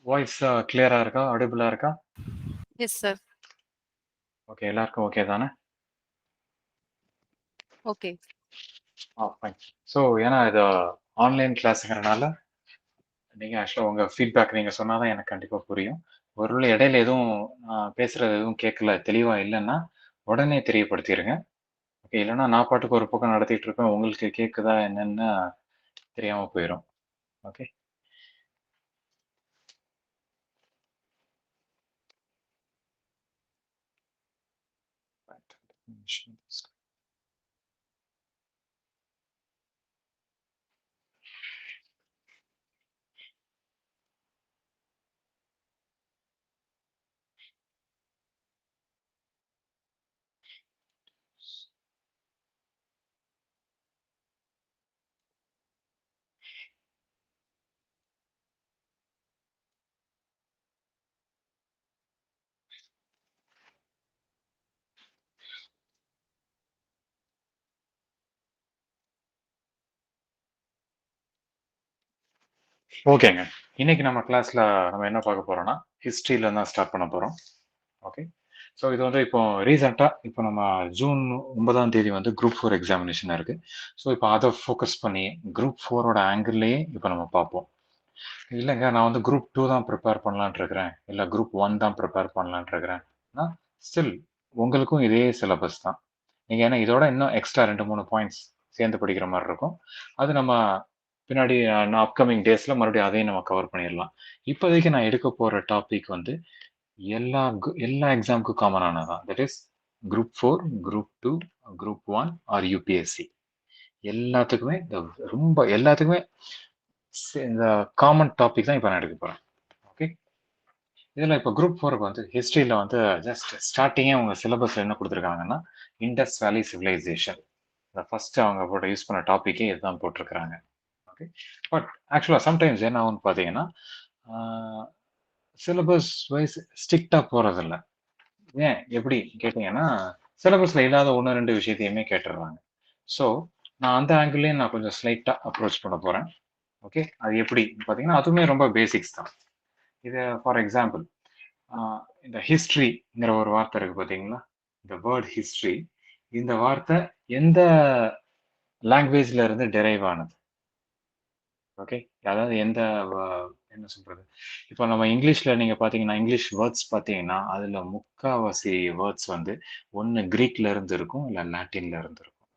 Voice கிளியரா இருக்கா? ஆடிபிளா இருக்கா? Yes sir. ஓகே. எல்லாருக்கும் ஓகே தானே? ஓகே. ஃபைன். ஸோ ஏன்னா இது ஆன்லைன் கிளாஸுங்கிறனால நீங்க ஆக்சுவலா உங்க ஃபீட்பேக் நீங்க சொன்னா தான் எனக்கு கண்டிப்பா புரியும். ஒருவேளை இடையில எதுவும் பேசுறது எதுவும் கேட்கல, தெளிவா இல்லன்னா, உடனே தெரியப்படுத்திருங்க. ஓகே. இல்லன்னா நான் பாட்டுக்கு ஒரு பக்கம் நடத்திட்டு இருப்பேன். உங்களுக்கு கேட்குதா என்னன்னு தெரியாம போயிரும். ஓகே. ஓகேங்க. இன்னைக்கு நம்ம கிளாஸ்ல நம்ம என்ன பார்க்க போறோம்னா, ஹிஸ்டரியில தான் ஸ்டார்ட் பண்ண போறோம். ஓகே. ஸோ இது வந்து இப்போ ரீசெண்டா இப்போ நம்ம ஜூன் 9ஆம் தேதி வந்து குரூப் 4 எக்ஸாமினேஷன் இருக்கு. ஸோ இப்போ அதை ஃபோக்கஸ் பண்ணி குரூப் 4ஓட ஆங்கிள்லயே இப்போ நம்ம பார்ப்போம். இல்லைங்க நான் வந்து குரூப் 2 தான் ப்ரிப்பேர் பண்ணலான்ட்டு இருக்கிறேன். இல்லை குரூப் 1 தான் ப்ரிப்பேர் பண்ணலான்ட்டு இருக்கிறேன். ஸ்டில் உங்களுக்கும் இதே சிலபஸ் தான். நீங்க ஏன்னா இதோட இன்னும் எக்ஸ்ட்ரா 2, 3 பாயிண்ட்ஸ் சேர்ந்து படிக்கிற மாதிரி இருக்கும். அது நம்ம பின்னாடி நான் அப்கமிங் டேஸ்ல மறுபடியும் அதையும் நம்ம கவர் பண்ணிடலாம். இப்போதைக்கு நான் எடுக்க போற டாபிக் வந்து எல்லா எக்ஸாமுக்கும் காமனானதான். That is group 4, group 2, group 1 or UPSC. எல்லாத்துக்குமே எல்லாத்துக்குமே இந்த காமன் டாபிக் தான் இப்போ நான் எடுக்க போறேன். ஓகே. இதுல இப்போ குரூப் 4க்கு வந்து ஹிஸ்டரியில வந்து ஜஸ்ட் ஸ்டார்டிங்கே அவங்க சிலபஸ்ல என்ன கொடுத்துருக்காங்கன்னா, இண்டஸ் வேலி சிவிலைசேஷன். ஃபர்ஸ்ட் அவங்க போட்டு யூஸ் பண்ண டாபிக்கே இதுதான் போட்டிருக்கிறாங்க. ஓகே. பட் ஆக்சுவலா சம்டைம்ஸ் என்ன ஆகும்னு பார்த்தீங்கன்னா, சிலபஸ் வைஸ் ஸ்ட்ரிக்டா போறதில்ல. ஏன் எப்படி கேட்டீங்கன்னா, சிலபஸ்ல இல்லாத 1, 2 விஷயத்தையுமே கேட்டுடுறாங்க. ஸோ நான் அந்த ஆங்கிள்லயும் நான் கொஞ்சம் ஸ்லைட்டா அப்ரோச் பண்ண போறேன். ஓகே. அது எப்படி பார்த்தீங்கன்னா, அதுவுமே ரொம்ப பேசிக்ஸ் தான். இது ஃபார் எக்ஸாம்பிள் இந்த ஹிஸ்ட்ரிங்கிற ஒரு வார்த்தை இருக்கு பார்த்தீங்களா? இந்த வேர்ட் ஹிஸ்ட்ரி, இந்த வார்த்தை எந்த லாங்குவேஜ்ல இருந்து டெரைவ் ஆனது? ஓகே. அதாவது எந்த என்ன சொல்றது? இப்போ நம்ம இங்கிலீஷ்ல நீங்க பார்த்தீங்கன்னா, இங்கிலீஷ் வேர்ட்ஸ் பார்த்தீங்கன்னா, அதுல முக்காவாசி வேர்ட்ஸ் வந்து ஒண்ணு கிரீக்ல இருந்து இருக்கும், இல்ல லாட்டின்ல இருந்து இருக்கும்.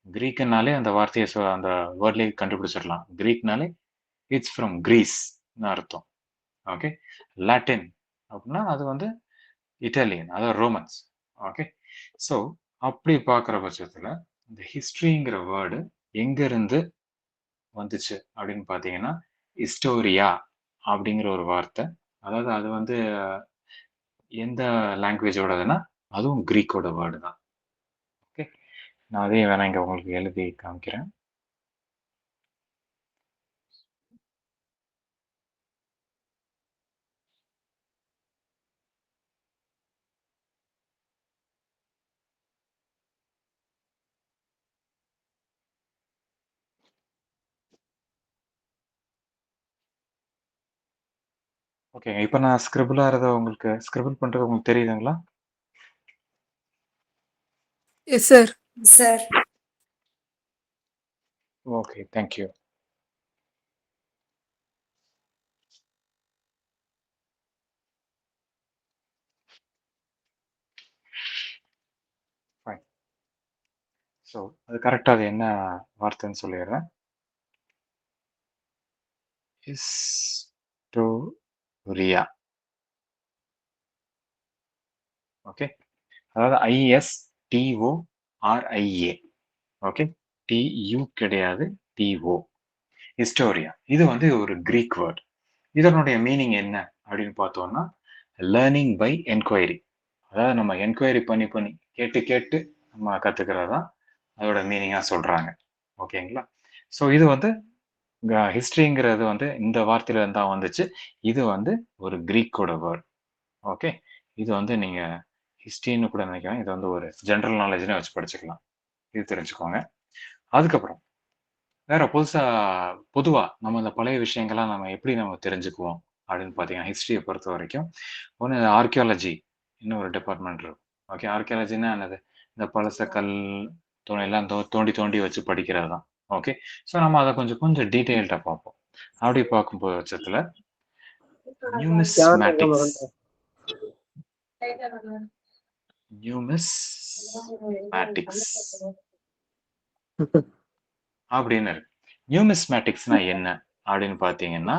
கிரீக்குனாலே அந்த வார்த்தைய அந்த வேர்ட்லயே கண்டுபிடிச்சிடலாம். கிரீக்னாலே இட்ஸ் ஃப்ரம் கிரீஸ்ன்னு அர்த்தம். ஓகே. லாட்டின் அப்படின்னா அது வந்து இட்டாலியன், அதாவது ரோமன்ஸ். ஓகே. ஸோ அப்படி பார்க்குற பட்சத்துல இந்த ஹிஸ்ட்ரிங்கிற வேர்டு எங்க இருந்து வந்துச்சு அப்படின்னு பார்த்தீங்கன்னா, ஹிஸ்டோரியா அப்படிங்கிற ஒரு வார்த்தை. அதாவது அது வந்து எந்த லாங்குவேஜோடதுன்னா, அதுவும் கிரீக்கோட வேர்டு தான். ஓகே. நான் அதையும் வேணா இங்க உங்களுக்கு எழுதி காமிக்கிறேன். ஓகேங்க. இப்ப நான் ஸ்கிரிபிள் பண்றது உங்களுக்கு தெரியுதுங்களா? Yes sir. Sir. Okay. Thank you. Fine. So அது கரெக்டா அது என்ன வார்த்தைன்னு சொல்லிடுறேன். ஹிஸ்டோரியா. ஓகே. அதாவது ISTORIA. ஓகே. TU கிடையாது, TO. ஹிஸ்டோரியா. இது வந்து ஒரு கிரீக் வேர்ட். இதனுடைய மீனிங் என்ன அப்படின்னு பார்த்தோம்னா, லேர்னிங் பை என்கொயரி. அதாவது நம்ம என்கொயரி பண்ணி பண்ணி கேட்டு கேட்டு நம்ம கத்துக்கிறது தான் அதோட மீனிங்கா சொல்றாங்க. ஓகேங்களா? ஸோ இது வந்து ஹிஸ்டரிங்கிறது வந்து இந்த வார்த்தையில இருந்து தான் வந்துச்சு. இது வந்து ஒரு கிரீக்கோட வேர்ட். ஓகே. இது வந்து நீங்க ஹிஸ்டரின்னு கூட நினைக்கிறேன். இது வந்து ஒரு ஜெனரல் நாலேஜ்னே வச்சு படிச்சுக்கலாம். இது தெரிஞ்சுக்கோங்க. அதுக்கப்புறம் வேற பொதுவா நம்ம இந்த பழைய விஷயங்கள்லாம் நம்ம எப்படி நம்ம தெரிஞ்சுக்குவோம் அப்படின்னு பார்த்தீங்கன்னா ஹிஸ்ட்ரியை பொறுத்த வரைக்கும் ஒன்று ஆர்கியாலஜி இன்னொரு டிபார்ட்மெண்ட் இருக்கும். ஓகே, ஆர்கியாலஜின்னா என்னது? இந்த பழச கல் துணையெல்லாம் தோண்டி தோண்டி வச்சு படிக்கிறது தான். ஓகே, ஸோ நம்ம அதை கொஞ்சம் கொஞ்சம் டீட்டெயில்டாக பார்ப்போம். அப்படி பார்க்கும்போது பட்சத்தில் நியூமிஸ்மேட்டிக்ஸ் நியூமிஸ்மேட்டிக்ஸ் அப்படின்னு இருக்கு. நியூமிஸ்மேட்டிக்ஸ்னா என்ன அப்படின்னு பார்த்தீங்கன்னா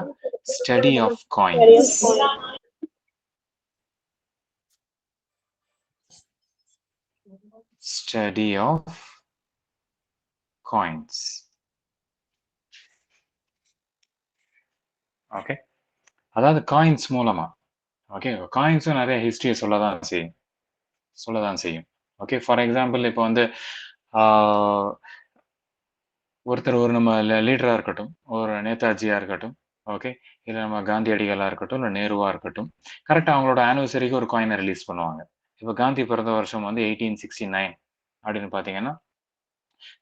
study of coins. Study of coins. Okay, அதாவது காயின்ஸ் மூலமா. ஓகே, காயின்ஸும் நிறைய ஹிஸ்டரியை சொல்லதான் செய்யும். ஓகே, ஃபார் எக்ஸாம்பிள் இப்போ வந்து ஒருத்தர் ஒரு நம்ம லீடராக இருக்கட்டும், ஒரு நேதாஜியாக இருக்கட்டும், ஓகே, இல்லை நம்ம காந்தியடிகளாக இருக்கட்டும், இல்லை நேருவாக இருக்கட்டும், கரெக்டாக அவங்களோட ஆனிவர்சரிக்கு ஒரு காயினை ரிலீஸ் பண்ணுவாங்க. இப்போ காந்தி பிறந்த வருஷம் வந்து 1869 அப்படின்னு பார்த்தீங்கன்னா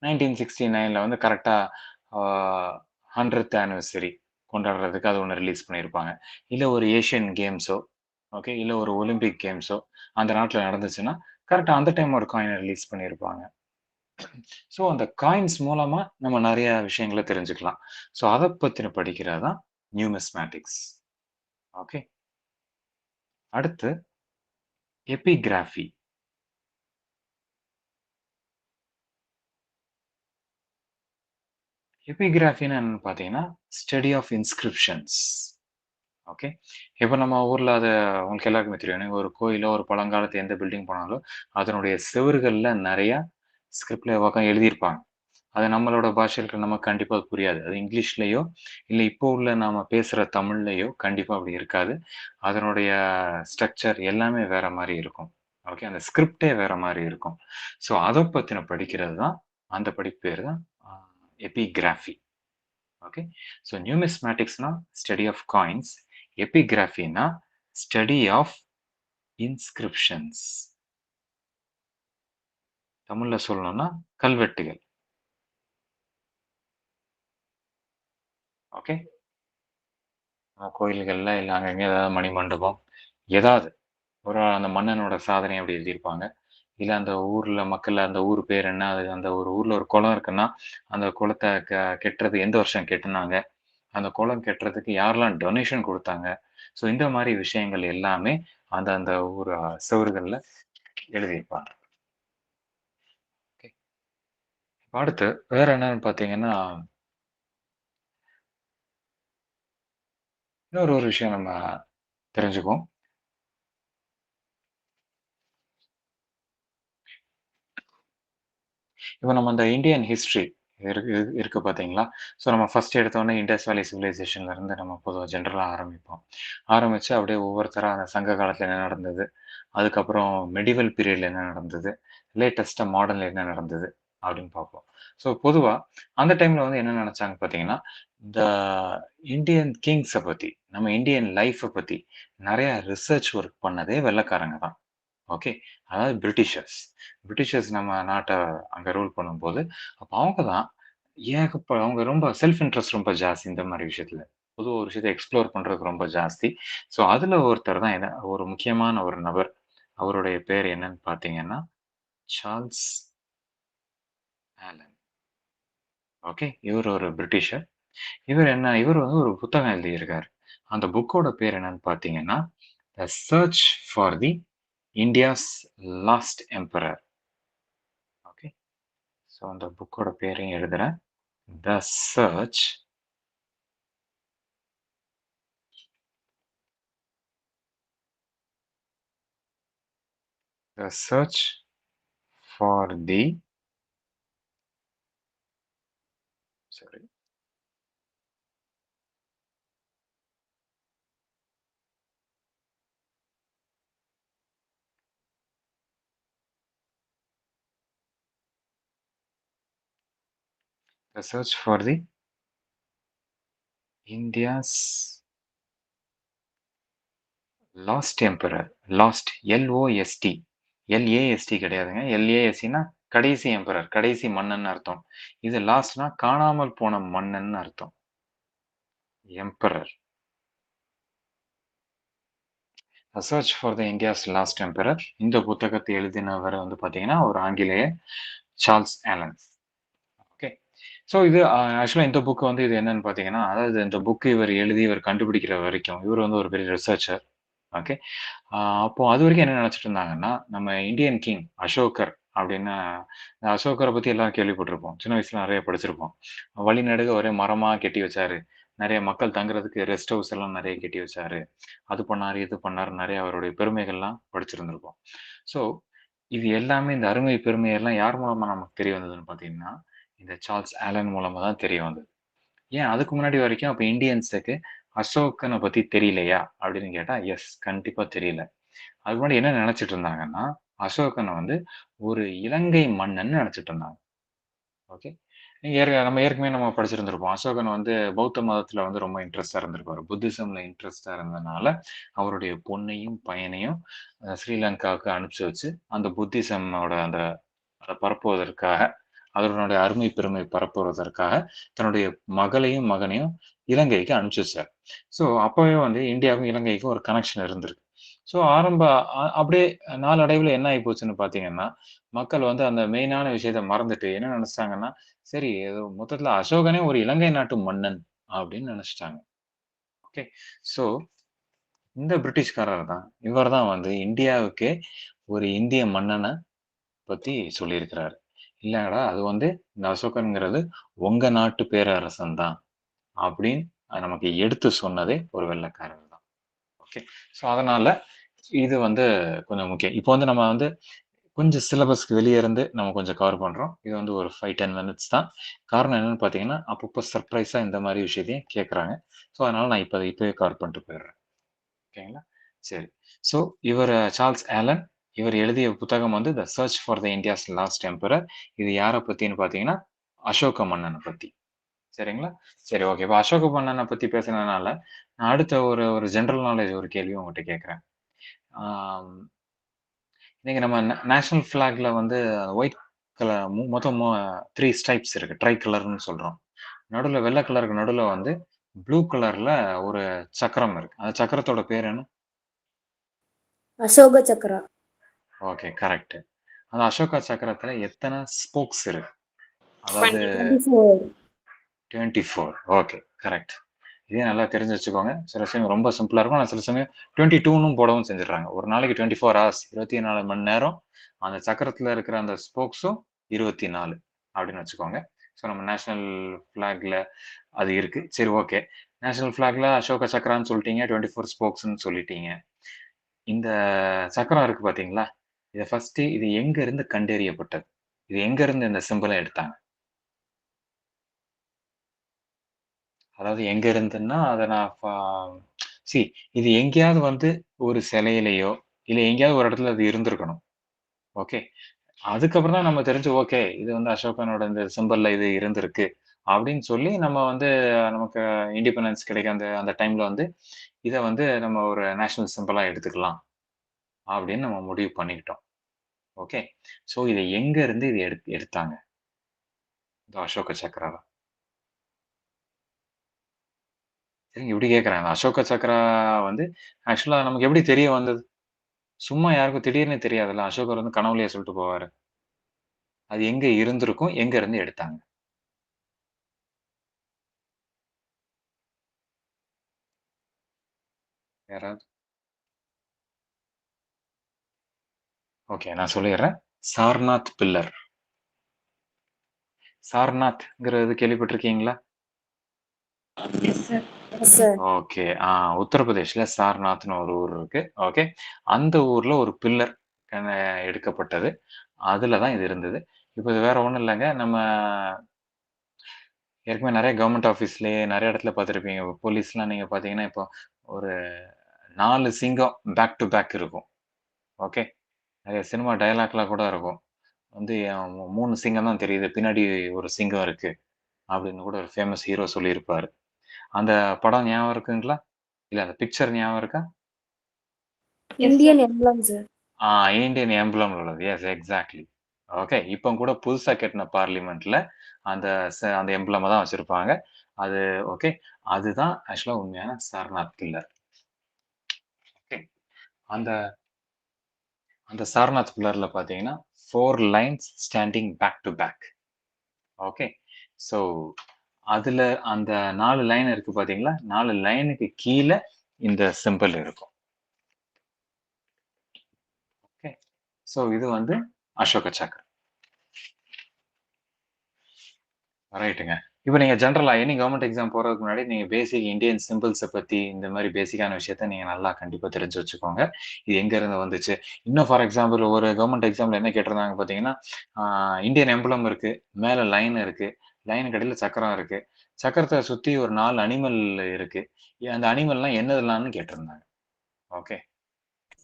1969 வந்து கரெக்டாக 100th ஆனிவர்சரி கொண்டாடுறதுக்கு அது ஒன்று ரிலீஸ் பண்ணியிருப்பாங்க. இல்லை ஒரு ஏஷியன் கேம்ஸோ, ஓகே, இல்லை ஒரு ஒலிம்பிக் கேம்ஸோ அந்த நாட்டில் நடந்துச்சுன்னா கரெக்டாக அந்த டைம் ஒரு காயினை ரிலீஸ் பண்ணியிருப்பாங்க. ஸோ அந்த காயின்ஸ் மூலமா நம்ம நிறைய விஷயங்களை தெரிஞ்சுக்கலாம். ஸோ அதை பத்தின படிக்கிறது தான் நியூமிஸ்மேட்டிக்ஸ். ஓகே, அடுத்து எபிகிராஃபி. எபிகிராஃபின்னு என்னன்னு பார்த்தீங்கன்னா ஸ்டடி ஆஃப் இன்ஸ்கிரிப்ஷன்ஸ். ஓகே, இப்போ நம்ம ஊர்ல அது உங்களுக்கு எல்லாருக்குமே தெரியும். நீங்க ஒரு கோயிலோ ஒரு பழங்காலத்து எந்த பில்டிங் போனாலும் அதனுடைய செவுறுகள்ல நிறைய ஸ்கிரிப்ட்ல உட்காந்து எழுதியிருப்பாங்க. அது நம்மளோட பாஷைகளுக்கு நமக்கு கண்டிப்பா அது புரியாது. அது இங்கிலீஷ்லயோ இல்ல இப்போ உள்ள நாம பேசுற தமிழ்லயோ கண்டிப்பா அப்படி இருக்காது. அதனுடைய ஸ்ட்ரக்சர் எல்லாமே வேற மாரி இருக்கும். ஓகே, அந்த ஸ்கிரிப்டே வேற மாரி இருக்கும். ஸோ அதை பத்தின படிக்கிறது தான் அந்த படிப்பு பேர் தான் எபிகிராஃபி. ஓகே, ஸோ நியூமிஸ்மேட்டிக்ஸ்னா ஸ்டடி ஆஃப் காயின்ஸ், எபிகிராஃபினா ஸ்டடி ஆஃப் இன்ஸ்கிரிப்ஷன்ஸ். தமிழ்ல சொல்லணும்னா கல்வெட்டுகள். ஓகே, கோயில்கள்ல இல்ல அங்கங்க ஏதாவது மணிமண்டபம் ஏதாவது ஒரு அந்த மன்னனோட சாதனை அப்படி எழுதியிருப்பாங்க. இல்ல அந்த ஊர்ல மக்கள் அந்த ஊர் பேர் என்ன, அது அந்த ஒரு ஊர்ல ஒரு குளம் இருக்குன்னா அந்த குளத்தை கெட்டுறது எந்த வருஷம் கெட்டுனாங்க, அந்த குளம் கெட்டுறதுக்கு யாரெல்லாம் டொனேஷன் கொடுத்தாங்க. ஸோ இந்த மாதிரி விஷயங்கள் எல்லாமே அந்த அந்த ஊர் சுவர்கள்ல எழுதியிருப்பாங்க. ஓகே, அடுத்து வேற என்னன்னு பார்த்தீங்கன்னா இன்னொரு ஒரு விஷயம் நம்ம தெரிஞ்சுக்குவோம். இப்போ நம்ம இந்த இந்தியன் ஹிஸ்ட்ரி இருக்கு பார்த்தீங்களா? ஸோ நம்ம ஃபர்ஸ்ட் எடுத்தோடனே இண்டஸ் வேலி சிவிலைசேஷன்ல இருந்து நம்ம பொதுவாக ஜென்ரலாக ஆரம்பிப்போம். ஆரம்பிச்சு அப்படியே ஒவ்வொருத்தரா அந்த சங்க காலத்துல என்ன நடந்தது, அதுக்கப்புறம் மெடிவல் பீரியட்ல என்ன நடந்தது, லேட்டஸ்டா மாடர்ன்ல என்ன நடந்தது அப்படின்னு பார்ப்போம். ஸோ பொதுவா அந்த டைம்ல வந்து என்ன நினைச்சாங்க பார்த்தீங்கன்னா, இந்த இந்தியன் கிங்ஸை பத்தி, நம்ம இந்தியன் லைஃப்பை பத்தி நிறைய ரிசர்ச் ஒர்க் பண்ணதே வெள்ளைக்காரங்க தான். ஓகே, அதாவது பிரிட்டிஷர்ஸ் நம்ம நாட்டை அங்க ரூல் பண்ணும்போது அப்ப அவங்க தான் அவங்க ரொம்ப செல்ஃப் இன்ட்ரெஸ்ட் ரொம்ப ஜாஸ்தி இந்த மாதிரி விஷயத்துல. பொதுவா ஒரு விஷயத்தை எக்ஸ்ப்ளோர் பண்றதுக்கு ரொம்ப ஜாஸ்தி. ஸோ அதுல ஒருத்தர் தான் என்ன ஒரு முக்கியமான ஒரு நபர். அவருடைய பேர் என்னன்னு பாத்தீங்கன்னா சார்ல்ஸ் ஆலன். ஓகே, இவர் ஒரு பிரிட்டிஷர். இவர் வந்து ஒரு புத்தகம் எழுதியிருக்காரு. அந்த புக்கோட பேர் என்னன்னு பாத்தீங்கன்னா the search for the India's last emperor. Okay, so அந்த புக்கோட பேரையும் எழுதுறேன். The search the search for the sorry the search for the India's last emperor. Last LOST, LAST கிடையாதுங்க. எல்ஏஎஸ்டினா கடைசி எம்பரர், கடைசி மன்னன் அர்த்தம். இது லாஸ்ட்னா காணாமல் போன மன்னன் அர்த்தம். Emperor. Search for the India's last emperor. இந்த புத்தகத்தை எழுதினவர் வந்து பார்த்தீங்கன்னா, ஒரு ஆங்கிலேயர் சார்ல்ஸ் ஆலன். ஓகே. ஸோ இது ஆக்சுவலா இந்த புக் வந்து இது என்னன்னு பார்த்தீங்கன்னா, அதாவது இந்த புக் இவர் எழுதி இவர் கண்டுபிடிக்கிற வரைக்கும், இவர் வந்து ஒரு பெரிய ரிசர்ச்சர். ஓகே. ஆ அப்போ அதுவரைக்கும் என்ன நினைச்சுட்டு இருந்தாங்கன்னா, நம்ம இந்தியன் கிங் அசோகர் அப்டின்னா, அசோகர பத்தி எல்லாரும் கேள்விப்பட்டிருப்போம். சின்ன வயசுல நெறைய படிச்சிருப்போம். வழிநெடுக ஒரே மரமா கட்டி வச்சாரு. நெறைய மக்கள் தங்குறதுக்கு ரெஸ்ட் ஹவுஸ் எல்லாம் நெறைய கட்டி வச்சாரு. அது பண்ணாரு, இது பண்ணாரு. நெறைய அவருடைய பெருமைகள்லாம் படிச்சிருந்திருப்போம். ஸோ, இது எல்லாமே இந்த அருமை, பெருமை எல்லாம் யார் மூலமா நமக்கு தெரிய வந்ததுன்னு பார்த்தீங்கன்னா, இந்த சார்ல்ஸ் ஆலன் மூலமா தான் தெரிய வந்தது. ஏன் அதுக்கு முன்னாடி வரைக்கும் அப்ப இந்தியன்ஸுக்கு அசோகன பத்தி தெரியலையா? அப்படின்னு கேட்டா, எஸ் கண்டிப்பா தெரியல. அதுக்கு முன்னாடி என்ன நெனச்சுட்டு இருந்தாங்கன்னா, அசோகன வந்து ஒரு இலங்கை மன்னன்னு நெனச்சுட்டு இருந்தாங்க. ஓகே. நீங்க நம்ம ஏற்கனவே நம்ம படிச்சிருந்திருப்போம். அசோகன் வந்து பௌத்த மதத்துல வந்து ரொம்ப இன்ட்ரெஸ்ட்டா இருந்திருப்பாரு. புத்திசம்ல இன்ட்ரெஸ்ட்டா இருந்தனால, அவருடைய பொண்ணையும், பையனையும் ஸ்ரீலங்காவுக்கு அனுப்பிச்சு வச்சு, அந்த புத்திசம்மோட அந்த அத பரப்புவதற்காக, அதனுடைய அருமை பெருமை பரப்புவதற்காக, தன்னுடைய மகளையும், மகனையும் இலங்கைக்கு அனுப்பிச்சு வச்சார். ஸோ, அப்பவே வந்து இந்தியாவுக்கும், இலங்கைக்கும் ஒரு கனெக்ஷன் இருந்திருக்கு. ஸோ, ஆரம்ப அப்படியே நாளடைவுல என்ன ஆயி போச்சுன்னு பார்த்தீங்கன்னா, மக்கள் வந்து அந்த மெயினான விஷயத்த மறந்துட்டு என்ன நெனச்சுட்டாங்கன்னா, சரி ஏதோ மொத்தத்துல அசோகனே ஒரு இலங்கை நாட்டு மன்னன் அப்படின்னு நெனச்சுட்டாங்க. ஓகே. ஸோ, இந்த பிரிட்டிஷ்காரர் தான். இவர் தான் வந்து இந்தியாவுக்கே ஒரு இந்திய மன்னன பத்தி சொல்லியிருக்கிறாரு. இல்லடா, அது வந்து இந்த அசோகன்ங்கிறது உங்க நாட்டு பேரரசன் தான் அப்படின்னு நமக்கு எடுத்து சொன்னதே ஒரு வெள்ளைக்காரர் தான். ஓகே. ஸோ அதனால இது வந்து கொஞ்சம் முக்கியம். இப்போ வந்து நம்ம வந்து கொஞ்சம் சிலபஸ்க்கு வெளிய இருந்து நம்ம கொஞ்சம் கவர் பண்றோம். இது வந்து ஒரு 5, 10 மினிட்ஸ் தான். காரணம் என்னன்னு பார்த்தீங்கன்னா, அப்பப்போ சர்ப்ரைஸா இந்த மாரி விஷயத்தையும் கேட்கறாங்க. ஸோ அதனால நான் இப்பவே கவர் பண்ணிட்டு போயிடுறேன். ஓகேங்களா? சரி. ஸோ இவரு சார்ல்ஸ் ஆலன். இவர் எழுதிய புத்தகம் வந்து த search for the India's last emperor. இது யார பத்தின்னு பார்த்தீங்கன்னா, அசோக மன்னன பத்தி. சரிங்களா? சரி ஓகே. இப்ப அசோக மன்னன பத்தி பேசுனதுனால, நான் அடுத்த ஒரு ஒரு ஜெனரல் நாலேட்ஜ் ஒரு கேள்வி உங்கட்ட கேட்கிறேன். ஆம் நீங்க நம்ம நேஷனல் ஃபிளாக்ல வந்து ஒயிட் கலர் மொத்தம் 3 ஸ்ட்ரைப்ஸ் இருக்கு. ட்ரை கலர்ன்னு சொல்றோம். நடுவுல வெள்ள கலருக்கு நடுவுல வந்து ப்ளூ கலர்ல ஒரு சக்கரம் இருக்கு. அந்த சக்கரத்தோட பேர் என்ன? அசோக சக்ரா. Okay, correct. அந்த அசோகா சக்கரத்துல எத்தன ஸ்போக்ஸ் இருக்கு? அதாவது 24. 24. Okay, correct. இதையும் நல்லா தெரிஞ்சு வச்சுக்கோங்க. சில சமயம் ரொம்ப சிம்பிளா இருக்கும். ஆனா சில சமயம் 22ன்னும் போடவும் செஞ்சுடுறாங்க. ஒரு நாளைக்கு 24 ஹார்ஸ் 24 மணி நேரம் அந்த சக்கரத்துல இருக்கிற அந்த ஸ்போக்ஸும் 24 அப்படின்னு வச்சுக்கோங்க. ஸோ நம்ம நேஷனல் ஃபிளாக்ல அது இருக்கு. சரி ஓகே. நேஷனல் ஃபிளாக்ல அசோக சக்கரான்னு சொல்லிட்டீங்க. 24 ஸ்போக்ஸ்ன்னு சொல்லிட்டீங்க. இந்த சக்கரம் இருக்கு பார்த்தீங்களா? இது எங்க இருந்து கண்டறியப்பட்டது? இது எங்க இருந்து இந்த சிம்பல எடுத்தாங்க? அதாவது எங்க இருந்துன்னா, அத நான் சி இது எங்கேயாவது வந்து ஒரு சிலையிலயோ, இல்ல எங்கேயாவது ஒரு இடத்துல அது இருந்திருக்கணும். ஓகே. அதுக்கப்புறம் தான் நம்ம தெரிஞ்சு, ஓகே. இது வந்து அசோகனோட இந்த சிம்பல்ல இது இருந்திருக்கு. அப்படின்னு சொல்லி நம்ம வந்து நமக்கு இண்டிபெண்டன்ஸ் கிடைக்க அந்த அந்த டைம்ல வந்து, இத வந்து நம்ம ஒரு நேஷனல் சிம்பலா எடுத்துக்கலாம். அப்படின்னு நம்ம முடிவு பண்ணிக்கிட்டோம். ஓகே. ஸோ இத எங்க இருந்து இத எடுத்தாங்க? இந்த அசோக சக்ராவ. சரிங்க இப்படி கேட்கிறேன். அசோக சக்ரா வந்து ஆக்சுவலா நமக்கு எப்படி தெரிய வந்தது? சும்மா யாருக்கும் திடீர்னு தெரியாதுல்ல. அசோகர் வந்து கனவுலயே சொல்லிட்டு போவாரு. அது எங்க இருந்திருக்கும்? எங்க இருந்து எடுத்தாங்க? யாராவது? ஓகே. நான் சொல்லிர்றேன். சார்நாத் பில்லர். சார்நாத்ங்கிறது கேள்விப்பட்டிருக்கீங்களா? Yes sir. ஓகே. உத்தரப்பிரதேஷ்ல சார்நாத்ன்னு ஒரு ஊர் இருக்கு. ஓகே. அந்த ஊர்ல ஒரு பில்லர் அ எடுக்கப்பட்டது. அதுல தான் இது இருந்தது. இப்ப இது வேற ஒண்ணும் இல்லங்க. நம்ம ஏற்கனவே நெறைய கவர்ன்மெண்ட் ஆஃபீஸ்லயே நெறைய இடத்துல பார்த்திருப்பீங்க. போலீஸ்லாம் நீங்க பார்த்தீங்கன்னா, இப்போ ஒரு 4 சிங்கம் பேக் டூ பேக் இருக்கும். ஓகே. நெறைய சினிமா டயலாக்லாம் கூட இருக்கும். வந்து 3 சிங்கம் தான் தெரியுது. பின்னாடி ஒரு சிங்கம் இருக்கு. அப்படின்னு கூட ஒரு ஃபேமஸ் ஹீரோ சொல்லியிருப்பாரு. அந்த படம் ஞாபகம் இருக்குங்களா? இல்ல அந்த பிக்சர் ஞாபகம் இருக்கா? Indian emblem sir. ஆ இந்தியன் எம்பளம்ல உள்ளது. Yes exactly. ஓகே. இப்ப கூட புதுசா கட்டுன பார்லிமென்ட்ல அந்த அந்த எம்பளம தான் வச்சிருப்பாங்க. அது ஓகே. அதுதான் ஆக்சுவலா உண்மையான சாரநாத் கில்லர். ஓகே. அந்த அந்த சாரநாத் பில்லர்ல பார்த்தீங்கன்னா 4 lines standing back to back. Okay. So அதுல அந்த 4 லைன் இருக்கு பார்த்தீங்களா? 4 லைனுக்கு கீழ இந்த சிம்பல் இருக்கும். ஓகே. ஸோ இது வந்து அசோக சக்கரம். ரைட்டுங்க. இப்ப நீங்க ஜெனரலா எனி கவர்ன்மெண்ட் எக்ஸாம் போறதுக்கு முன்னாடி நீங்க பேசிக் இந்தியன் சிம்பிள்ஸ பத்தி இந்த மாரி பேசிக்கான விஷயத்த நீங்க நல்லா கண்டிப்பா தெரிஞ்சு வச்சுக்கோங்க. இது எங்க இருந்து வந்துச்சு? இன்னும் ஃபார் எக்ஸாம்பிள் ஒரு கவர்ன்மெண்ட் எக்ஸாம்ல என்ன கேட்டிருந்தாங்க பார்த்தீங்கன்னா, ஆ இந்தியன் எம்பளம் இருக்கு. மேல லைன் இருக்கு. லைனுக்கு அடியில சக்கரம் இருக்கு. சக்கரத்த சுத்தி ஒரு 4 அனிமல் இருக்கு. அந்த அனிமல்லாம் என்னதெல்லாம்னு கேட்டிருந்தாங்க. ஓகே.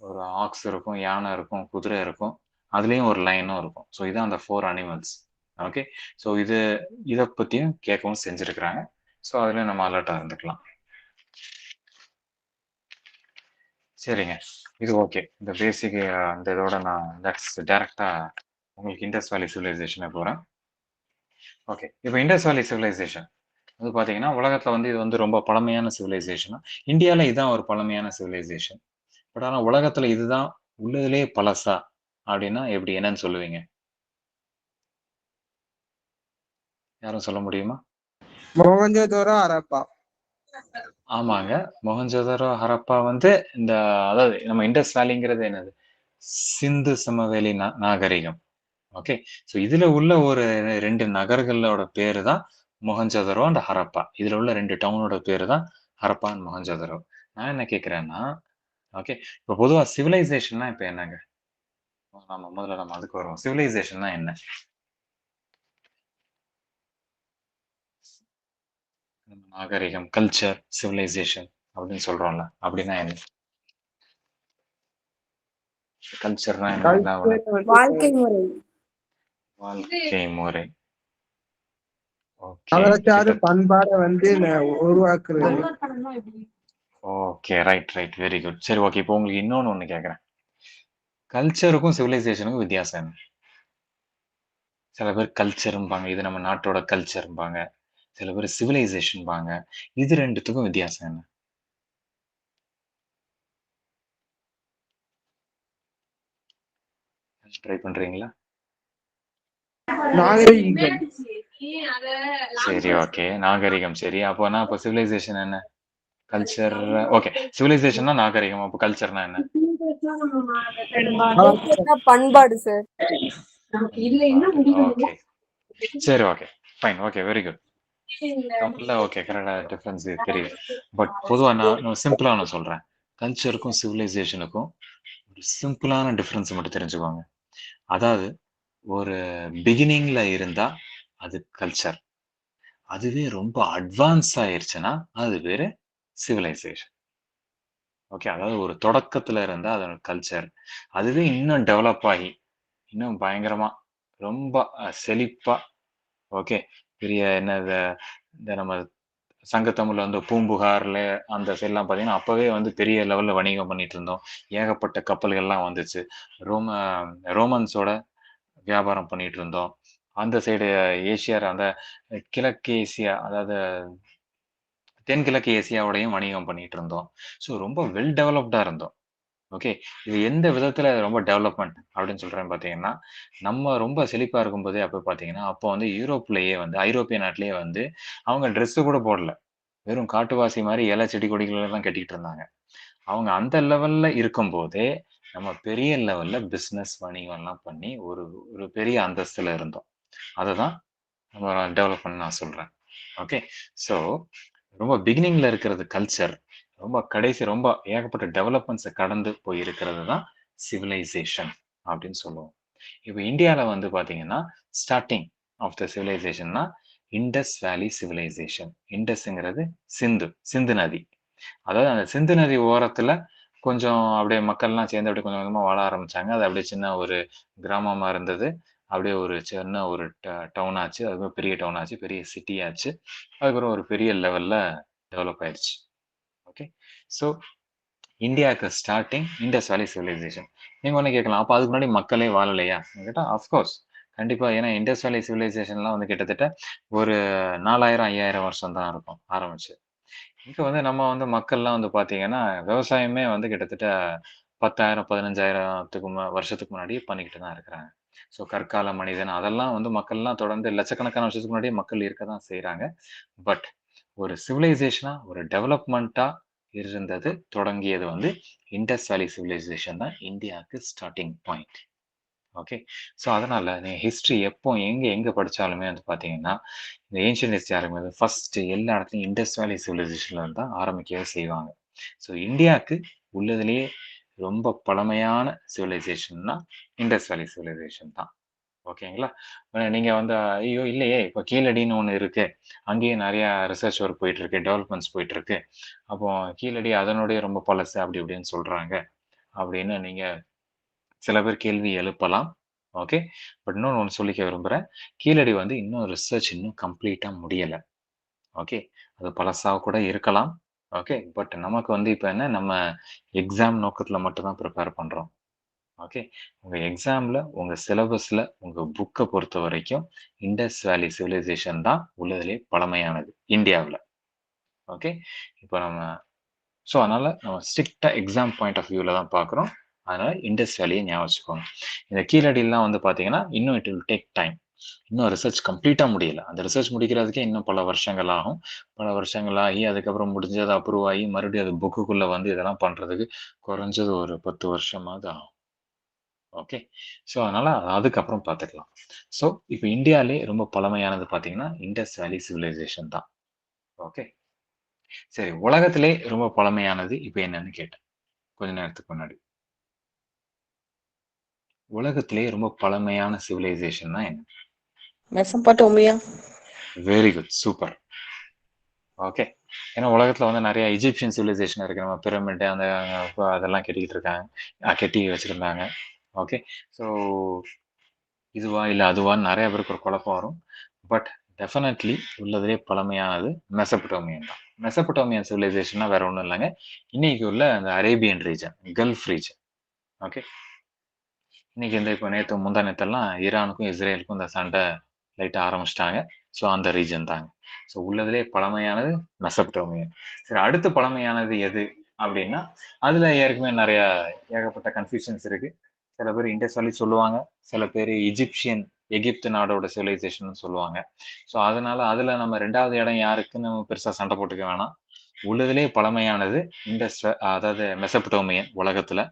ஒரு ஆக்ஸ் இருக்கும், யானை இருக்கும், குதிரை இருக்கும். அதுலயும் ஒரு லைனும் இருக்கும். ஸோ இதான் அந்த 4 அனிமல்ஸ். ஓகே. ஸோ இத பத்தியும் கேட்கவும் செஞ்சிருக்கிறாங்க. ஸோ அதுல நம்ம அலர்ட்டா இருந்துக்கலாம். சரிங்க. இது ஓகே. இந்த பேசிக் இந்த இதோட நான் டைரக்ட்டா உங்களுக்கு இண்டஸ் வேலி சிவிலைசேஷனே போறேன். ஓகே. இப்ப இண்டஸ் வேலி சிவிலைசேஷன் வந்து பார்த்தீங்கன்னா, உலகத்துல வந்து இது வந்து ரொம்ப பழமையான சிவிலைசேஷன். இந்தியால இதான் ஒரு பழமையான சிவிலைசேஷன். பட் ஆனா உலகத்துல இதுதான் உள்ளதிலேயே பழசா? அப்படின்னா எப்படி? என்னன்னு சொல்லுவீங்க? யாரும் சொல்ல முடியுமா? மொஹஞ்சதாரோ, ஹரப்பா. ஆமாங்க. மொஹஞ்சதாரோ, ஹரப்பா வந்து இந்த அதாவது நம்ம இண்டஸ் வேலிங்கிறது என்னது? சிந்து சமவெளி நாகரிகம். ஓகே. ஸோ இதுல உள்ள ஒரு 2 நகர்களோட பேரு தான் மொஹஞ்சதாரோ அண்ட் ஹரப்பா. இதுல உள்ள 2 டவுனோட பேரு தான் ஹரப்பா அண்ட் மொஹஞ்சதாரோ. நான் என்ன கேட்கிறேன்னா, ஓகே. இப்ப பொதுவா சிவிலைசேஷன்னா இப்ப என்னங்க? முதல்ல நம்ம அதுக்கு வருவோம். சிவிலைசேஷன்னா என்ன? நாகரிகம், கல்ச்சர், சிவிலைசேஷன் அப்படின்னு சொல்றோம்ல. அப்படின்னா என்ன? கல்ச்சர்னா என்ன? வாழ்க்கை முறை. வாழ்க்கை முறை. ஓகே. கலாச்சார பண்பாட வந்து உருவாக்குறது. ஓகே. ரைட். Very good. சரி ஓகே. இப்போ உங்களுக்கு இன்னொன்னு ஒண்ணு கேட்கிறேன். கல்ச்சருக்கும் சிவிலைசேஷனுக்கும் வித்தியாசம் என்ன? சில பேர் கல்ச்சர்ம்பாங்க. இது நம்ம நாட்டோட கல்ச்சர்ம்பாங்க. சில பேர் சிவிலைசேஷன்பாங்க. இது 2த்துக்கும் வித்தியாசம் என்ன? ட்ரை பண்றீங்களா? நாகரீகம். சரி ஓகே. நாகரிகம் சரி. அப்ப சிவிலைசேஷன் என்ன? Culture okay. சிவிலைசேஷன்னா நாகரிகம். அப்ப கல்ச்சர்னா என்ன? பண்பாடு சார். ஓகே. சரி okay. Fine. Okay. Very good. தமிழ்ல ஓகே. கரெக்டா டிஃபரன்ஸ் தெரியுது. பட் பொதுவா நான் சிம்பிளா நான் சொல்றேன். கல்ச்சருக்கும் சிவிலைசேஷனுக்கும் ஒரு சிம்பிளான டிஃபரன்ஸ் மட்டும் தெரிஞ்சுக்கோங்க. அதாவது ஒரு பிகினிங்ல இருந்தா அது கல்ச்சர். அதுவே ரொம்ப அட்வான்ஸ் ஆயிருச்சுன்னா அது பேரு சிவிலைசேஷன். ஓகே. அதாவது ஒரு தொடக்கத்துல இருந்தா அதோட கல்ச்சர். அதுவே இன்னும் டெவலப் ஆகி இன்னும் பயங்கரமா ரொம்ப செழிப்பா ஓகே. பெரிய என்னது இந்த நம்ம சங்கத்தமிழ்ல வந்து பூம்புகார்ல அந்த சைட்லாம் பார்த்தீங்கன்னா, அப்பவே வந்து பெரிய லெவல்ல வணிகம் பண்ணிட்டு இருந்தோம். ஏகப்பட்ட கப்பல்கள்லாம் வந்துச்சு. ரோம ரோமன்ஸோட வியாபாரம் பண்ணிட்டு இருந்தோம். அந்த சைடு ஏசியா அந்த கிழக்கு ஏசியா அதாவது தென்கிழக்கு ஏசியாவோடையும் வணிகம் பண்ணிட்டு இருந்தோம். ஸோ ரொம்ப வெல் டெவலப்டா இருந்தோம். ஓகே. இது எந்த விதத்துல ரொம்ப டெவலப்மெண்ட் அப்படின்னு சொல்றேன்னு பார்த்தீங்கன்னா, நம்ம ரொம்ப செழிப்பா இருக்கும்போதே அப்ப பார்த்தீங்கன்னா, அப்போ வந்து யூரோப்லயே வந்து ஐரோப்பிய நாட்டிலேயே வந்து அவங்க ட்ரெஸ் கூட போடல. வெறும் காட்டுவாசி மாரி இலை, செடி, கொடிகள தான் கட்டிட்டு இருந்தாங்க. அவங்க அந்த லெவல்ல இருக்கும்போதே, நம்ம பெரிய லெவல்ல பிசினஸ் வணிகம்லாம் பண்ணி ஒரு ஒரு பெரிய அந்தஸ்துல இருந்தோம். அததான் நம்ம டெவலப்மெண்ட் நான் சொல்றேன். ஓகே. ஸோ ரொம்ப பிகினிங்ல இருக்கிறது கல்ச்சர். ரொம்ப கடைசி ரொம்ப ஏகப்பட்ட டெவலப்மெண்ட்ஸ கடந்து போய் இருக்கிறது தான் சிவிலைசேஷன் அப்படின்னு சொல்லுவோம். இப்ப இந்தியால வந்து பார்த்தீங்கன்னா, starting of the சிவிலைசேஷன்னா Indies valley civilisation. இண்டஸ்ங்கிறது சிந்து நதி. அதாவது அந்த சிந்து நதி ஓரத்துல கொஞ்சம் அப்படியே மக்கள்லாம் சேர்ந்து அப்படியே கொஞ்சம் கொஞ்சமா வாழ ஆரம்பிச்சாங்க. அது அப்படியே சின்ன ஒரு கிராமமா இருந்தது. அப்படியே ஒரு சின்ன ஒரு டவுன் ஆச்சு. அதுக்கப்புறம் பெரிய டவுன் ஆச்சு. பெரிய சிட்டி ஆச்சு. அதுக்கப்புறம் ஒரு பெரிய லெவல்ல டெவலப் ஆயிடுச்சு. ஓகே. ஸோ இந்தியாவுக்கு ஸ்டார்ட்டிங் இண்டஸ் வேலி சிவிலைசேஷன். நீங்க ஒண்ணு கேட்கலாம். அப்ப அதுக்கு முன்னாடி மக்களே வாழலையா? கேட்டா ஆஃப்கோர்ஸ். கண்டிப்பா. ஏன்னா இண்டஸ் வேலி சிவிலைசேஷன்லாம் வந்து கிட்டத்தட்ட ஒரு 4000, 5000 வருஷம் தான் இருக்கும் ஆரம்பிச்சு. இங்க வந்து நம்ம வந்து மக்கள்லாம் வந்து பார்த்தீங்கன்னா, விவசாயமே வந்து கிட்டத்தட்ட 10,000 15,000த்துக்கு வருஷத்துக்கு முன்னாடி பண்ணிக்கிட்டு தான் இருக்கிறாங்க. ஸோ கற்கால மனிதன் அதெல்லாம் வந்து மக்கள்லாம் தொடர்ந்து லட்சக்கணக்கான வருஷத்துக்கு முன்னாடியே மக்கள் இருக்க தான் செய்றாங்க. பட் ஒரு சிவிலைசேஷனா, ஒரு டெவலப்மெண்ட்டா இருந்தது தொடங்கியது வந்து இண்டஸ் வேலி சிவிலைசேஷன் தான் இந்தியாவுக்கு ஸ்டார்ட்டிங் பாயிண்ட். ஓகே. ஸோ அதனால நீங்க ஹிஸ்ட்ரி எப்போ எங்க எங்க படிச்சாலுமே வந்து பார்த்தீங்கன்னா, இந்த ஏன்ஷியன்ட் ஹிஸ்ட்ரி ஆரம்பிக்கும்போது ஃபர்ஸ்ட் எல்லா இடத்துலயும் இண்டஸ் வேலி சிவிலைசேஷன்ல இருந்து தான் ஆரம்பிக்கவே செய்வாங்க. ஸோ இந்தியாவுக்கு உள்ளதிலேயே ரொம்ப பழமையான சிவிலைசேஷன்னா இண்டஸ் வேலி சிவிலைசேஷன் தான். ஓகேங்களா? நீங்க வந்து ஐயோ! இல்லையே இப்ப கீழடின்னு ஒண்ணு இருக்கு. அங்கேயும் நெறைய ரிசர்ச் ஒர்க் போயிட்டு இருக்கு. டெவலப்மெண்ட்ஸ் போயிட்டு இருக்கு. அப்போ கீழடி அதனுடைய ரொம்ப பழசு அப்படி இப்படின்னு சொல்றாங்க. அப்படின்னு நீங்க சில பேர் கேள்வி எழுப்பலாம். ஓகே. பட் இன்னொன்னு ஒண்ணு சொல்லிக்க விரும்புறேன். கீழடி வந்து இன்னும் ரிசர்ச் இன்னும் கம்ப்ளீட்டா முடியல. ஓகே. அது பழசா கூட இருக்கலாம். ஓகே. பட் நமக்கு வந்து இப்ப என்ன நம்ம எக்ஸாம் நோக்கத்துல மட்டும் தான் பிரிப்பேர் பண்றோம். ஓகே. உங்க எக்ஸாம்ல, உங்க சிலபஸ்ல, உங்க புக்க பொறுத்தவரைக்கும் இண்டஸ் வேலி சிவிலைசேஷன் தான் உள்ளதிலேயே பழமையானது இந்தியாவுல. ஓகே. இப்ப நம்ம அதனால நம்ம ஸ்ட்ரிக்ட்டா எக்ஸாம் பாயிண்ட் ஆஃப் வியூல தான் பார்க்குறோம். அதனால இண்டஸ் வேலிய ஞாபகம் வச்சுக்கோங்க. இந்த கீழடிலாம் வந்து பார்த்தீங்கன்னா, இன்னும் இட் வில் டேக் டைம். இன்னும் ரிசர்ச் கம்ப்ளீட்டா முடியல. அந்த ரிசர்ச் முடிக்கிறதுக்கே இன்னும் பல வருஷங்கள் ஆகும். பல வருஷங்கள் ஆகி, அதுக்கப்புறம் முடிஞ்சு அது அப்ரூவ் ஆகி, மறுபடியும் அது புக்குக்குள்ள வந்து இதெல்லாம் பண்றதுக்கு குறைஞ்சது ஒரு 10 வருஷமாவது ஆகும். ஓகே. அதனால அதுக்கப்புறம் பார்த்துக்கலாம். இப்ப இந்தியாலயே ரொம்ப பழமையானது பார்த்தீங்கன்னா, இண்டஸ் வேலி சிவிலைசேஷன் தான். ஓகே. சரி, உலகத்திலே ரொம்ப பழமையானது இப்ப என்னன்னு கேட்டேன். கொஞ்ச நேரத்துக்கு முன்னாடி. உலகத்திலேயே ரொம்ப பழமையான சிவிலைசேஷன்னா என்ன? Mesopotamia. Very good. Super. Okay. ஏன்னா உலகத்துல வந்து நெறைய எஜிப்ஷியன் சிவிலைசேஷன் இருக்கு. நம்ம பிரமிட் அந்த அதெல்லாம் கட்டிக்கிட்டு இருக்காங்க. கட்டி வச்சிருந்தாங்க. ஓகே. ஸோ இதுவா? இல்ல அதுவான்னு நெறைய பேருக்கு ஒரு குழப்பம் வரும். பட் டெஃபினெட்லி உள்ளதிலே பழமையானது மெசபடோமியன் தான். மெசபடோமியன் சிவிலைசேஷன்னா வேற ஒண்ணும் இல்லங்க. இன்னைக்கு உள்ள அந்த Arabian region, gulf region. Okay. இன்னைக்கு இப்ப நேத்து முந்தா நேத்தெல்லாம் ஈரானுக்கும், இஸ்ரேலுக்கும் இந்த சண்டை லைட்டா ஆரம்பிச்சுட்டாங்க. அந்த ரீஜன் தாங்க. உள்ளதிலே பழமையானது மெசபடோமியன். சரி, அடுத்து பழமையானது எது? அப்படின்னா, அதுல ஏற்கனவே நெறைய ஏகப்பட்ட கன்ஃப்யூஷன்ஸ் இருக்கு. சில பேர் இண்டஸ் வேலி சொல்லுவாங்க. சில பேரு எகிப்து நாடோட சிவிலைசேஷன்னு சொல்லுவாங்க. அதனால அதுல நம்ம 2வது இடம் யாருக்குன்னு நம்ம பெருசா சண்டை போட்டுக்க வேணாம். உள்ளதிலே பழமையானது அதாவது மெசபடோமியன் உலகத்துல.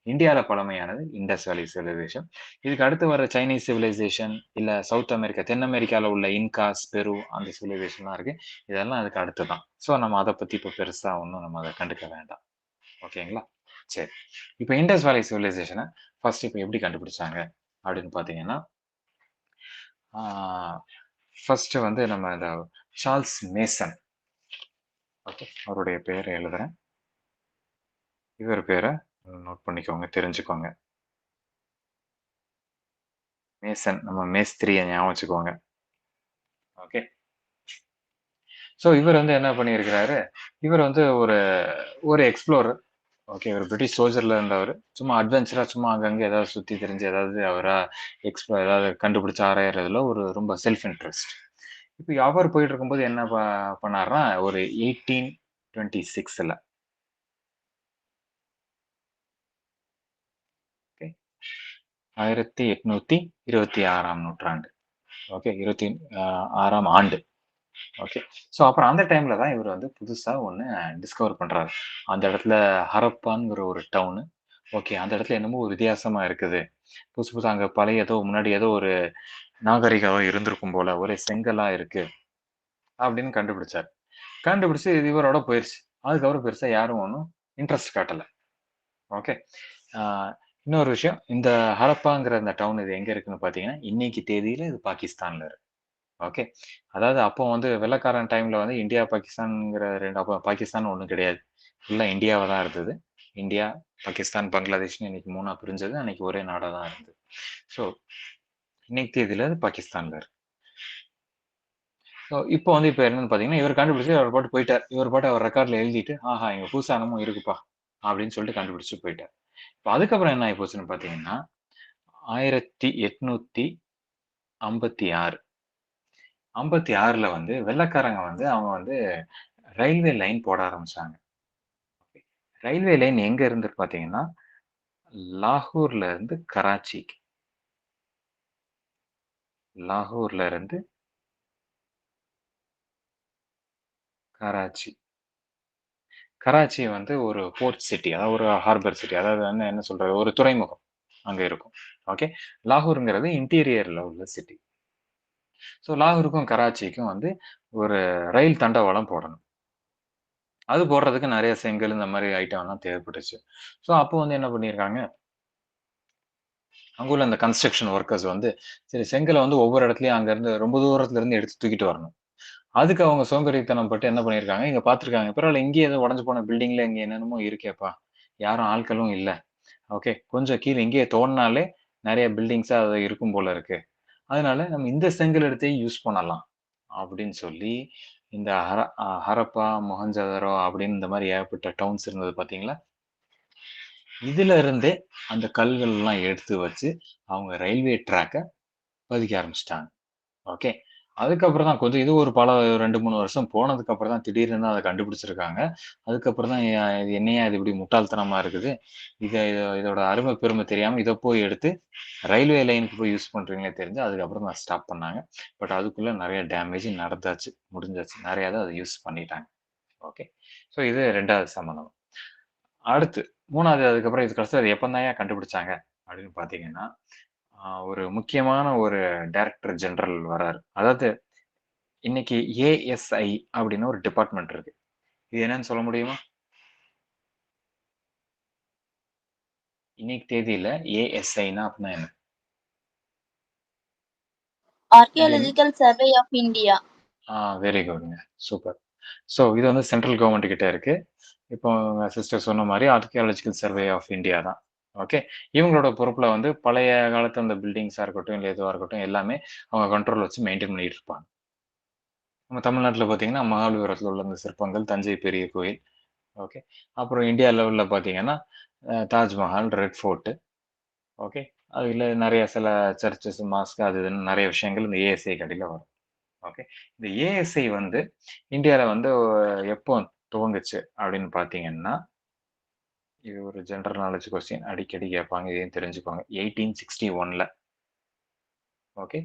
இந்தியால பழமையானது இண்டஸ் வேலி சிவிலைசேஷன். இதுக்கு அடுத்து வர சைனீஸ் சிவிலைசேஷன், இல்ல சவுத் அமெரிக்கா, தென் அமெரிக்கால உள்ள இன்காஸ், பெரு அந்த சிவிலைசேஷன்லாம் இருக்கு. இதெல்லாம் அதுக்கு அடுத்து தான். நம்ம அத பத்தி இப்ப பெருசா ஒண்ணும் நம்ம அத கண்டுக்க வேண்டாம். ஓகேங்களா? சரி. இப்ப இண்டஸ் வேலி சிவிலைசேஷன ஃபர்ஸ்ட் இப்ப எப்படி கண்டுபிடிச்சாங்க? அப்படின்னு பார்த்தீங்கன்னா, ஆ ஃபர்ஸ்ட் வந்து நம்ம இந்த சார்ல்ஸ் மேசன். ஓகே. அவருடைய பேர எழுதுறேன். இவர் பேர நோட் பண்ணிக்கோங்க, தெரிஞ்சுக்கோங்க. மேசன், நம்ம மேஸ்திரிய ஞாபகம் வச்சுக்கோங்க. ஓகே. இவர் வந்து என்ன பண்ணியிருக்கிறாரு, இவர் வந்து ஒரு ஒரு எக்ஸ்ப்ளோரர். ஓகே. இவர் பிரிட்டிஷ் சோல்ஜர்ல இருந்தவரு. சும்மா அட்வென்ச்சரா சும்மா அங்கங்க ஏதாவது சுத்தி திரிஞ்சு ஏதாவது அவரா ஏதாவது கண்டுபிடிச்சு ஆராயறதுல ஒரு ரொம்ப செல்ஃப் இன்ட்ரெஸ்ட். இப்ப அவர் போயிட்டு இருக்கும்போது என்ன பண்ணாருன்னா, ஒரு 1826ல ஓகே. 1826ஆம் நூற்றாண்டு. ஓகே. 26ஆம் ஆண்டு. ஓகே. அப்புறம் அந்த டைம்ல தான் இவர் வந்து புதுசா ஒண்ணு டிஸ்கவர் பண்றாரு. அந்த இடத்துல ஹரப்பான்ங்கிற ஒரு டவுனு. ஓகே. அந்த இடத்துல என்னமோ ஒரு வித்தியாசமா இருக்குது. புதுசு புதுசா அங்க பழைய முன்னாடி ஏதோ ஒரு நாகரிகம் இருந்திருக்கும் போல. ஒரே செங்கலா இருக்கு. அப்படின்னு கண்டுபிடிச்சாரு. கண்டுபிடிச்சு இது இவரோட போயிருச்சு. அதுக்கப்புறம் பெருசா யாரும் ஒண்ணும் இன்ட்ரெஸ்ட் காட்டல. ஓகே. ஆ இன்னொரு விஷயம். இந்த ஹரப்பாங்கிற அந்த டவுன் இது எங்க இருக்குன்னு பார்த்தீங்கன்னா, இன்னைக்கு தேதியில இது பாகிஸ்தான்ல இருக்கு. ஓகே. அதாவது அப்போ வந்து வெள்ளைக்காரன் டைம்ல வந்து இந்தியா, பாகிஸ்தான்ங்கிற 2 அப்ப பாகிஸ்தான் ஒண்ணும் கிடையாது. ஃபுல்லா இந்தியாவா தான் இருந்தது. இந்தியா, பாகிஸ்தான், பங்களாதேஷ்ன்னு இன்னைக்கு 3ஆ பிரிஞ்சது. அன்னைக்கு ஒரே நாடா தான் இருந்தது. ஸோ இன்னைக்கு தேதியில அது பாகிஸ்தான்ல இருக்கு. இப்போ வந்து இப்ப என்னன்னு பார்த்தீங்கன்னா, இவர் கண்டுபிடிச்சு அவர் பாட்டு போயிட்டார். இவர் பாட்டு அவர் ரெக்கார்ட்ல எழுதிட்டு, ஆஹா! இங்க புதுசா என்னமோ இருக்குப்பா! அப்படின்னு சொல்லிட்டு கண்டுபிடிச்சுட்டு போயிட்டார். இப்ப அதுக்கப்புறம் என்ன ஆயி போச்சுன்னு பார்த்தீங்கன்னா, 1856 56ல வந்து வெள்ளைக்காரங்க வந்து அவங்க வந்து ரயில்வே லைன் போட ஆரம்பிச்சாங்க. ரயில்வே லைன் எங்க இருந்து பார்த்தீங்கன்னா, லாகூர்ல இருந்து கராச்சிக்கு. லாகூர்ல இருந்து கராச்சி. கராச்சி வந்து ஒரு போர்ட் சிட்டி, அதாவது ஒரு ஹார்பர் சிட்டி. அதாவது வந்து என்ன சொல்றது? ஒரு துறைமுகம் அங்க இருக்கும். ஓகே. லாகூர்ங்கிறது இன்டீரியர்ல உள்ள சிட்டி. ஸோ லாகூருக்கும் கராச்சிக்கும் வந்து ஒரு ரயில் தண்டவாளம் போடணும். அது போடுறதுக்கு நெறைய செங்கல் இந்த மாரி ஐட்டம்லாம் தேவைப்பட்டுச்சு. ஸோ அப்போ வந்து என்ன பண்ணியிருக்காங்க, அங்க உள்ள அந்த கன்ஸ்ட்ரக்ஷன் ஒர்க்கர்ஸ் வந்து, சரி செங்கல வந்து ஒவ்வொரு இடத்துலயும் அங்கருந்து ரொம்ப தூரத்துல இருந்து எடுத்து தூக்கிட்டு வரணும். அதுக்கு அவங்க சோம்பேறித்தனம் பட்டு என்ன பண்ணியிருக்காங்க, இங்க பார்த்துருக்காங்க. பரவால்ல இங்கேயே ஏதோ உடைஞ்சு போன பில்டிங்ல இங்க என்னென்னமோ இருக்கேப்பா! யாரும் ஆட்களும் இல்ல. ஓகே. கொஞ்சம் கீழ இங்கேயே தோண்டுனாலே நெறைய பில்டிங்ஸா அது இருக்கும் போல இருக்கு. அதனால நம்ம இந்த செங்கல் எடுத்தே யூஸ் பண்ணலாம். அப்படின்னு சொல்லி, இந்த ஹரப்பா, மொஹஞ்சதாரோ அப்படின்னு இந்த மாரி ஏகப்பட்ட டவுன்ஸ் இருந்தது பார்த்தீங்களா? இதுல இருந்தே அந்த கல்கள்லாம் எடுத்து வச்சு, அவங்க ரயில்வே ட்ராக்க பதிக்க ஆரம்பிச்சுட்டாங்க. ஓகே. அதுக்கப்புறம் தான் கொஞ்சம் இது ஒரு பல 2, 3 வருஷம் போனதுக்கு அப்புறம் தான் திடீர்னு தான் அத கண்டுபிடிச்சிருக்காங்க. அதுக்கப்புறம் தான் இது என்னய்யா இது இப்படி முட்டாள்தனமா இருக்குது. இதோட அருமை பெருமை தெரியாம இத போய் எடுத்து ரயில்வே லைனுக்கு போய் யூஸ் பண்றீங்களே தெரிஞ்சு அதுக்கப்புறம் தான் ஸ்டாப் பண்ணாங்க. பட் அதுக்குள்ள நெறைய டேமேஜ் நடந்தாச்சு. முடிஞ்சாச்சு. நெறைய இத அத யூஸ் பண்ணிட்டாங்க. ஓகே. ஸோ இது 2வது சம்மந்தம். அடுத்து 3வது அதுக்கப்புறம் இது கடைசில அது எப்பந்தாய்யா கண்டுபிடிச்சாங்க அப்படின்னு பார்த்தீங்கன்னா, ஒரு முக்கியமான ஒரு டைரக்டர் ஜெனரல் வராரு. அதாவது இன்னைக்கு ஏஎஸ்ஐ அப்படின்னு ஒரு டிபார்ட்மெண்ட் இருக்கு. இது என்னன்னு சொல்ல முடியுமா? இன்னைக்கு தேதியில ஏஎஸ்ஐன்னா அப்படின்னா என்ன? Indian Archaeological Survey of India. Very குட்ங்க. சூப்பர். ஸோ இது வந்து சென்ட்ரல் கவர்ன்மெண்ட் கிட்ட இருக்கு. இப்போ உங்க சிஸ்டர் சொன்ன மாரி ஆர்க்கியாலஜிக்கல் சர்வே ஆஃப் இந்தியா தான். ஓகே. இவங்களோட பொறுப்புல வந்து பழைய காலத்து அந்த பில்டிங்ஸா இருக்கட்டும், இல்ல எதுவா இருக்கட்டும் எல்லாமே அவங்க கண்ட்ரோல்ல வச்சு மெயின்டெயின் பண்ணிட்டு இருப்பாங்க. நம்ம தமிழ்நாட்டுல பார்த்தீங்கன்னா, மகாபலிபுரத்துல உள்ள அந்த சிற்பங்கள், தஞ்சை பெரிய கோயில். ஓகே. அப்புறம் இந்தியா லெவல்ல பார்த்தீங்கன்னா, தாஜ்மஹால், ரெட் ஃபோர்ட். ஓகே. அதுல நெறைய சில சர்ச்சஸ், மாஸ்க் அது இதுன்னு நெறைய விஷயங்கள் இந்த ஏஎஸ்ஐ அடியில வரும். ஓகே. இந்த ஏஎஸ்ஐ வந்து இந்தியால வந்து எப்போ துவங்குச்சு அப்படின்னு பார்த்தீங்கன்னா, இது ஒரு ஜெனரல் நாலேட்ஜ் கொஸ்டின் அடிக்கடி கேட்பாங்க. இதையும் தெரிஞ்சுக்கோங்க. 1861ல ஓகே.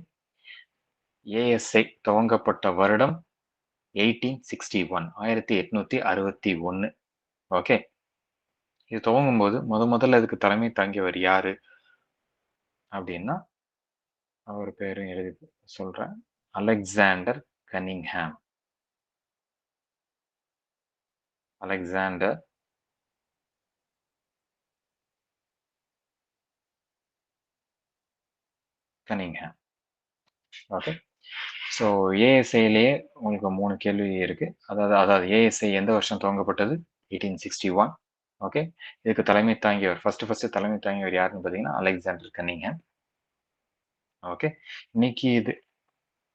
ஏஎஸ்ஐ துவங்கப்பட்ட வருடம் 1861 1861 ஓகே. இது துவங்கும்போது முதல்ல இதுக்கு தலைமை தாங்கியவர் யாரு அப்படின்னா, அவர் பேரும் எழுதி சொல்றேன். அலெக்சாண்டர் கனிங்ஹாம். அலெக்சாண்டர் கனிங்ஹாம். ஓகே. ஸோ ஏஎஸ்ஐலயே உங்களுக்கு 3 கேள்வி இருக்கு. அதாவது ஏஎஸ்ஐ எந்த வருஷம் துவங்கப்பட்டது? 1861 ஓகே. இதுக்கு தலைமை தாங்கியவர் ஃபர்ஸ்ட் தலைமை தாங்கியவர் யாருன்னு பார்த்தீங்கன்னா, அலெக்சாண்டர் கனிங்ஹாம். ஓகே. இன்னைக்கு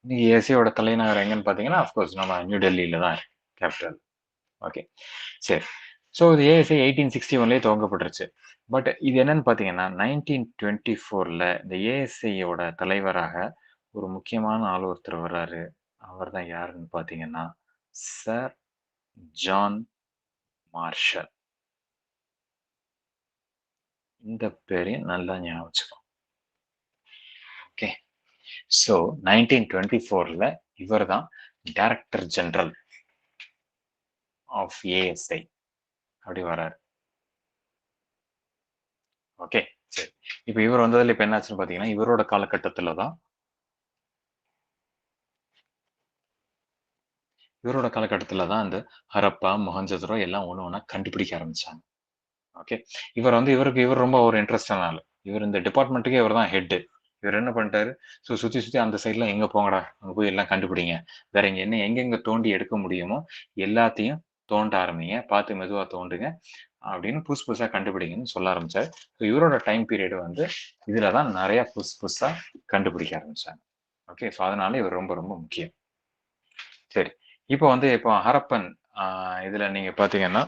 இன்னைக்கு ஏஎஸ்ஐயோட தலைநகரம் எங்கன்னு பார்த்தீங்கன்னா, அஃப்கோர்ஸ் நம்ம நியூ டெல்லியில தான் இருக்கு. கேபிட்டல். ஓகே. சரி. ஸோ இது ஏஎஸ்ஐ 1861லயே துவங்கப்பட்டுருச்சு. பட் இது என்னன்னு பார்த்தீங்கன்னா, 1924ல இந்த ஏஎஸ்ஐயோட தலைவராக ஒரு முக்கியமான ஆள் ஒருத்தர் வர்றாரு. அவர் தான் யாருன்னு பார்த்தீங்கன்னா, சர் ஜான் மார்ஷல். இந்த பேரையும் நல்லா ஞாபகம் வச்சுக்கோங்க. ஓகே. ஸோ 1924ல இவர் தான் டைரக்டர் ஜெனரல் ஆஃப் ஏஎஸ்ஐ அப்படி வர்றாரு. ஓகே. சரி. இப்ப இவர் வந்ததுல இப்ப என்னாச்சுன்னு பார்த்தீங்கன்னா, இவரோட காலகட்டத்துல தான் இந்த ஹரப்பா, மொஹஞ்சதாரோ எல்லாம் ஒண்ணு ஒண்ணா கண்டுபிடிக்க ஆரம்பிச்சாங்க. ஓகே. இவர் ரொம்ப ஒரு இன்ட்ரெஸ்டான ஆளு. இவர் இந்த டிபார்ட்மெண்ட்டுக்கே இவர் தான் ஹெட். இவர் என்ன பண்ணிட்டாரு, சுத்தி சுத்தி அந்த சைட்லாம் எங்க போங்கடா, அங்க போய் எல்லாம் கண்டுபிடிங்க. வேற எங்கெங்க தோண்டி எடுக்க முடியுமோ எல்லாத்தையும் தோண்ட ஆரம்பிங்க. பார்த்து மெதுவா தோண்டுங்க. அப்படின்னு புதுசு புதுசா கண்டுபிடிங்கன்னு சொல்ல ஆரம்பிச்சாரு. இவரோட டைம் பீரியட் வந்து இதுல தான் நெறைய புதுசு புதுசா கண்டுபிடிக்க ஆரம்பிச்சாங்க. ஓகே. ஸோ அதனால இவர் ரொம்ப ரொம்ப முக்கியம். சரி. இப்போ ஹரப்பன் இதுல நீங்க பார்த்தீங்கன்னா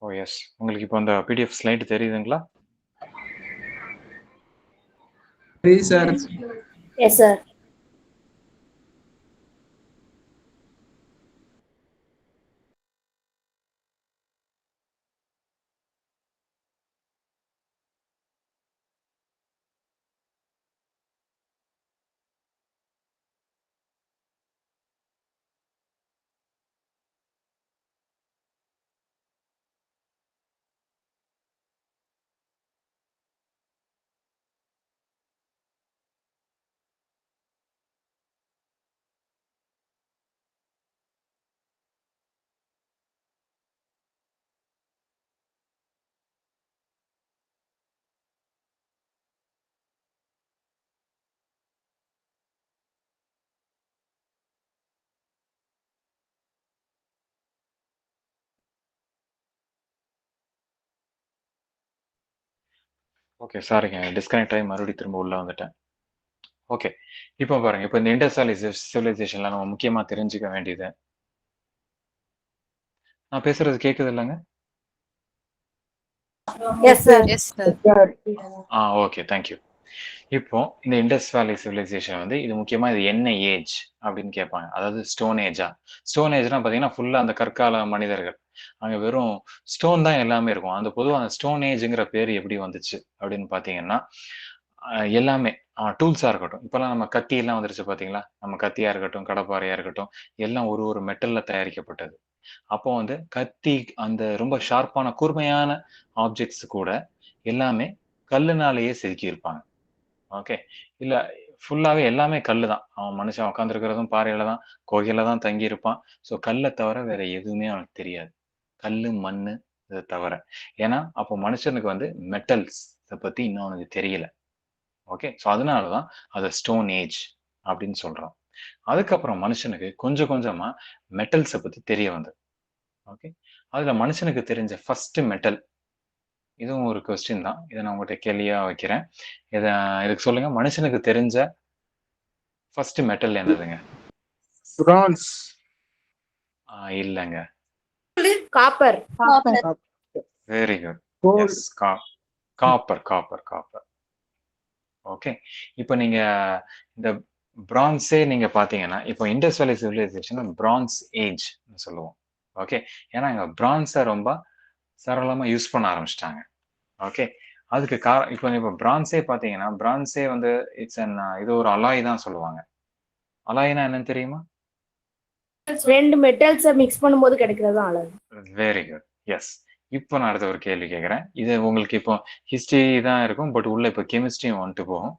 ஓ எஸ். உங்களுக்கு இப்போ அந்த பிடிஎஃப் ஸ்லைடு தெரியுதுங்களா? சரி சார். Yes sir. ஓகே, சாரிங்க. டிஸ்கனெக்ட் ஆகி மறுபடியும் திரும்ப உள்ள வந்துட்டேன். ஓகே. இப்போ பாருங்க. இப்போ இந்த இண்டஸ் வேலி சிவிலைசேஷன்ல நம்ம முக்கியமா தெரிஞ்சுக்க வேண்டியது. நான் பேசுறது கேக்குது இல்லைங்க? Yes sir. Yes sir. Sir. Okay. Thank you. இப்போ இந்த இண்டஸ் வேலி சிவிலைசேஷன் வந்து இது முக்கியமா இது என்ன ஏஜ் அப்படின்னு கேட்பாங்க. அதாவது ஸ்டோன் ஏஜா? ஸ்டோன் ஏஜ்னா பார்த்தீங்கன்னா ஃபுல்லா அந்த கற்கால மனிதர்கள். அங்க வெறும் ஸ்டோன் தான் எல்லாமே இருக்கும். அந்த பொதுவா அந்த ஸ்டோன் ஏஜ்ங்கிற பேர் எப்படி வந்துச்சு அப்படின்னு பார்த்தீங்கன்னா, எல்லாமே டூல்ஸா இருக்கட்டும். இப்பல்லாம் நம்ம கத்தி எல்லாம் வந்துருச்சு பார்த்தீங்களா? நம்ம கத்தியா இருக்கட்டும், கடப்பாரையா இருக்கட்டும், எல்லாம் ஒரு ஒரு மெட்டல்ல தயாரிக்கப்பட்டது. அப்போ வந்து கத்தி அந்த ரொம்ப ஷார்ப்பான கூர்மையான ஆப்ஜெக்ட்ஸ் கூட எல்லாமே கல்லுனாலேயே செதுக்கியிருப்பாங்க. ஓகே. இல்ல ஃபுல்லாவே எல்லாமே கல்லு தான். அவன் மனுஷன் உட்கார்ந்திருக்கிறதும் பாறையில தான், குகையில தான் தங்கியிருப்பான். ஸோ கல்ல தவிர வேற எதுவுமே அவனுக்கு தெரியாது. கல்லு, மண்ணு இத தவிர. ஏன்னா, அப்போ மனுஷனுக்கு வந்து மெட்டல்ஸ் பத்தி இன்னும் அவனுக்கு தெரியல. ஓகே. ஸோ அதனால தான் அத ஸ்டோன் ஏஜ் அப்படின்னு சொல்றோம். அதுக்கப்புறம் மனுஷனுக்கு கொஞ்சம் கொஞ்சமா மெட்டல்ஸ பத்தி தெரிய வந்தது. ஓகே. அதுல மனுஷனுக்கு தெரிஞ்ச ஃபர்ஸ்ட் மெட்டல் இதுவும் ஒரு கொஸ்டின் தான். இத நான் உங்கட்ட கேள்வியா வைக்கிறேன். இத இதுக்கு சொல்லுங்க. மனுஷனுக்கு தெரிஞ்ச ஃபர்ஸ்ட் மெட்டல் என்னதுங்க? பிரான்ஸ். இல்லங்க. Copper. Very good. Gold. Yes. Copper. Okay. இப்ப நீங்க இந்த பிரான்ஸே நீங்க பார்த்தீங்கன்னா, இப்போ Indus valley civilisation bronze age சொல்லுவோம். ஓகே. ஏன்னா இங்க பிரான்ஸ ரொம்ப சரளமா யூஸ் பண்ண ஆரம்பிச்சுட்டாங்க. ஓகே. அதுக்கு இப்ப பிரான்ஸே பார்த்தீங்கன்னா, பிரான்ஸே வந்து இது ஒரு அலாய் தான் சொல்லுவாங்க. அலாய்னா என்னன்னு தெரியுமா? ரெண்டு மெட்டல்ஸ மிக்ஸ் பண்ணும்போது கிடைக்கிறது தான் அழகு. Very good. எஸ். இப்போ நான் அடுத்த ஒரு கேள்வி கேட்கிறேன். இது உங்களுக்கு இப்போ ஹிஸ்டரி தான் இருக்கும். பட் உள்ள இப்போ கெமிஸ்ட்ரியும் வந்துட்டு போகும்.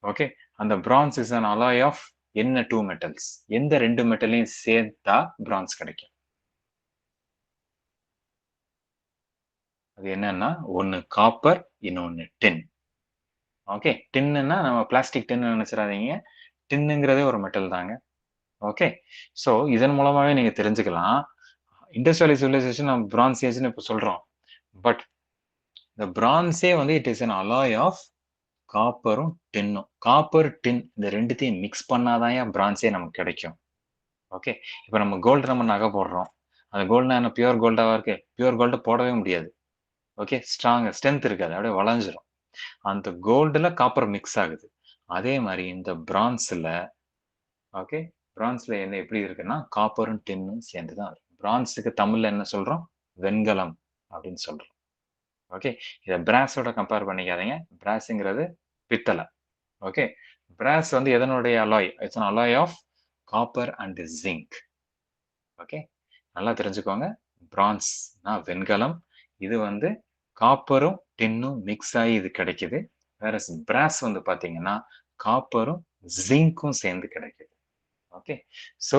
ஓகே. அந்த bronze is an alloy of என்ன 2 மெட்டல்ஸ்? எந்த 2 மெட்டலையும் சேர்த்தா பிரான்ஸ் கிடைக்கும்? அது என்னன்னா, ஒண்ணு காப்பர், இன்னொன்னு டின். ஓகே. டின்னுன்னா நம்ம பிளாஸ்டிக் டின்னு நினைச்சிடாதீங்க. டின்னுங்கிறதே ஒரு மெட்டல் தாங்க. ஓகே. ஸோ இதன் மூலமாவே நீங்க தெரிஞ்சுக்கலாம். இண்டஸ் வேலி சிவிலைசேஷன் நம்ம பிரான்ஸ் ஏஜ்னு இப்போ சொல்றோம். பட் இந்த பிரான்ஸே வந்து it is an alloy of காப்பரும் டின்னும். காப்பர், டின் இந்த 2த்தையும் மிக்ஸ் பண்ணாதான் பிரான்ஸே நமக்கு கிடைக்கும். ஓகே. இப்ப நம்ம கோல்டு நம்ம நகை போடுறோம். அந்த கோல்டுனா என்ன பியூர் கோல்டாவா இருக்கு? பியூர் கோல்டு போடவே முடியாது. ஓகே. ஸ்ட்ரென்த் இருக்காது. அப்படியே வளைஞ்சிரும். அந்த கோல்டுல காப்பர் மிக்ஸ் ஆகுது. அதே மாரி இந்த பிரான்ஸ்ல ஓகே. பிரான்ஸ்ல என்ன எப்படி இருக்குன்னா, காப்பரும் டின்னும் சேர்ந்து தான் இருக்கு. பிரான்ஸுக்கு தமிழ்ல என்ன சொல்றோம்? வெண்கலம் அப்படின்னு சொல்றோம். ஓகே. இத பிராஸோட கம்பேர் பண்ணிக்காதீங்க. பிராஸ்ங்கிறது பித்தளை. ஓகே. பிராஸ் வந்து எதனுடைய alloy? It's an alloy of copper and zinc. Okay. நல்லா தெரிஞ்சுக்கோங்க. பிரான்ஸ்னா வெண்கலம். இது வந்து காப்பரும் டின்னும் மிக்ஸ் ஆகி இது கிடைக்குது. வேறஸ் பிராஸ் வந்து பார்த்தீங்கன்னா, காப்பரும் ஜிங்க்கும் சேர்ந்து கிடைக்குது. Okay. So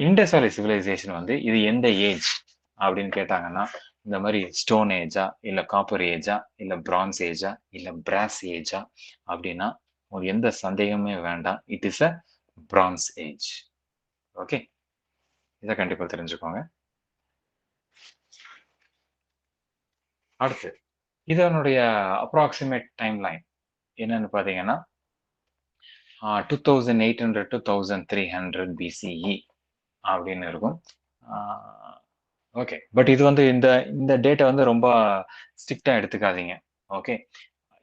Indies valley civilisation வந்து இது எந்த ஏஜ் அப்படின்னு கேட்டாங்கன்னா, இந்த மாதிரி ஸ்டோன் ஏஜா, இல்ல காப்பர் ஏஜா, இல்ல பிரான்ஸ் ஏஜா, இல்ல பிராஸ் ஏஜா அப்படின்னா உங்களுக்கு எந்த சந்தேகமே வேண்டாம். It is a France age. Okay. இதை கண்டிப்பா தெரிஞ்சுக்கோங்க. அடுத்து இதனுடைய அப்ராக்சிமேட் டைம் லைன் என்னன்னு பார்த்தீங்கன்னா 2800 to 1300 BCE அப்படின்னு இருக்கும். ஓகே. பட் இது வந்து இந்த இந்த டேட்ட வந்து ரொம்ப ஸ்ட்ரிக்ட்டா எடுத்துக்காதீங்க. ஓகே.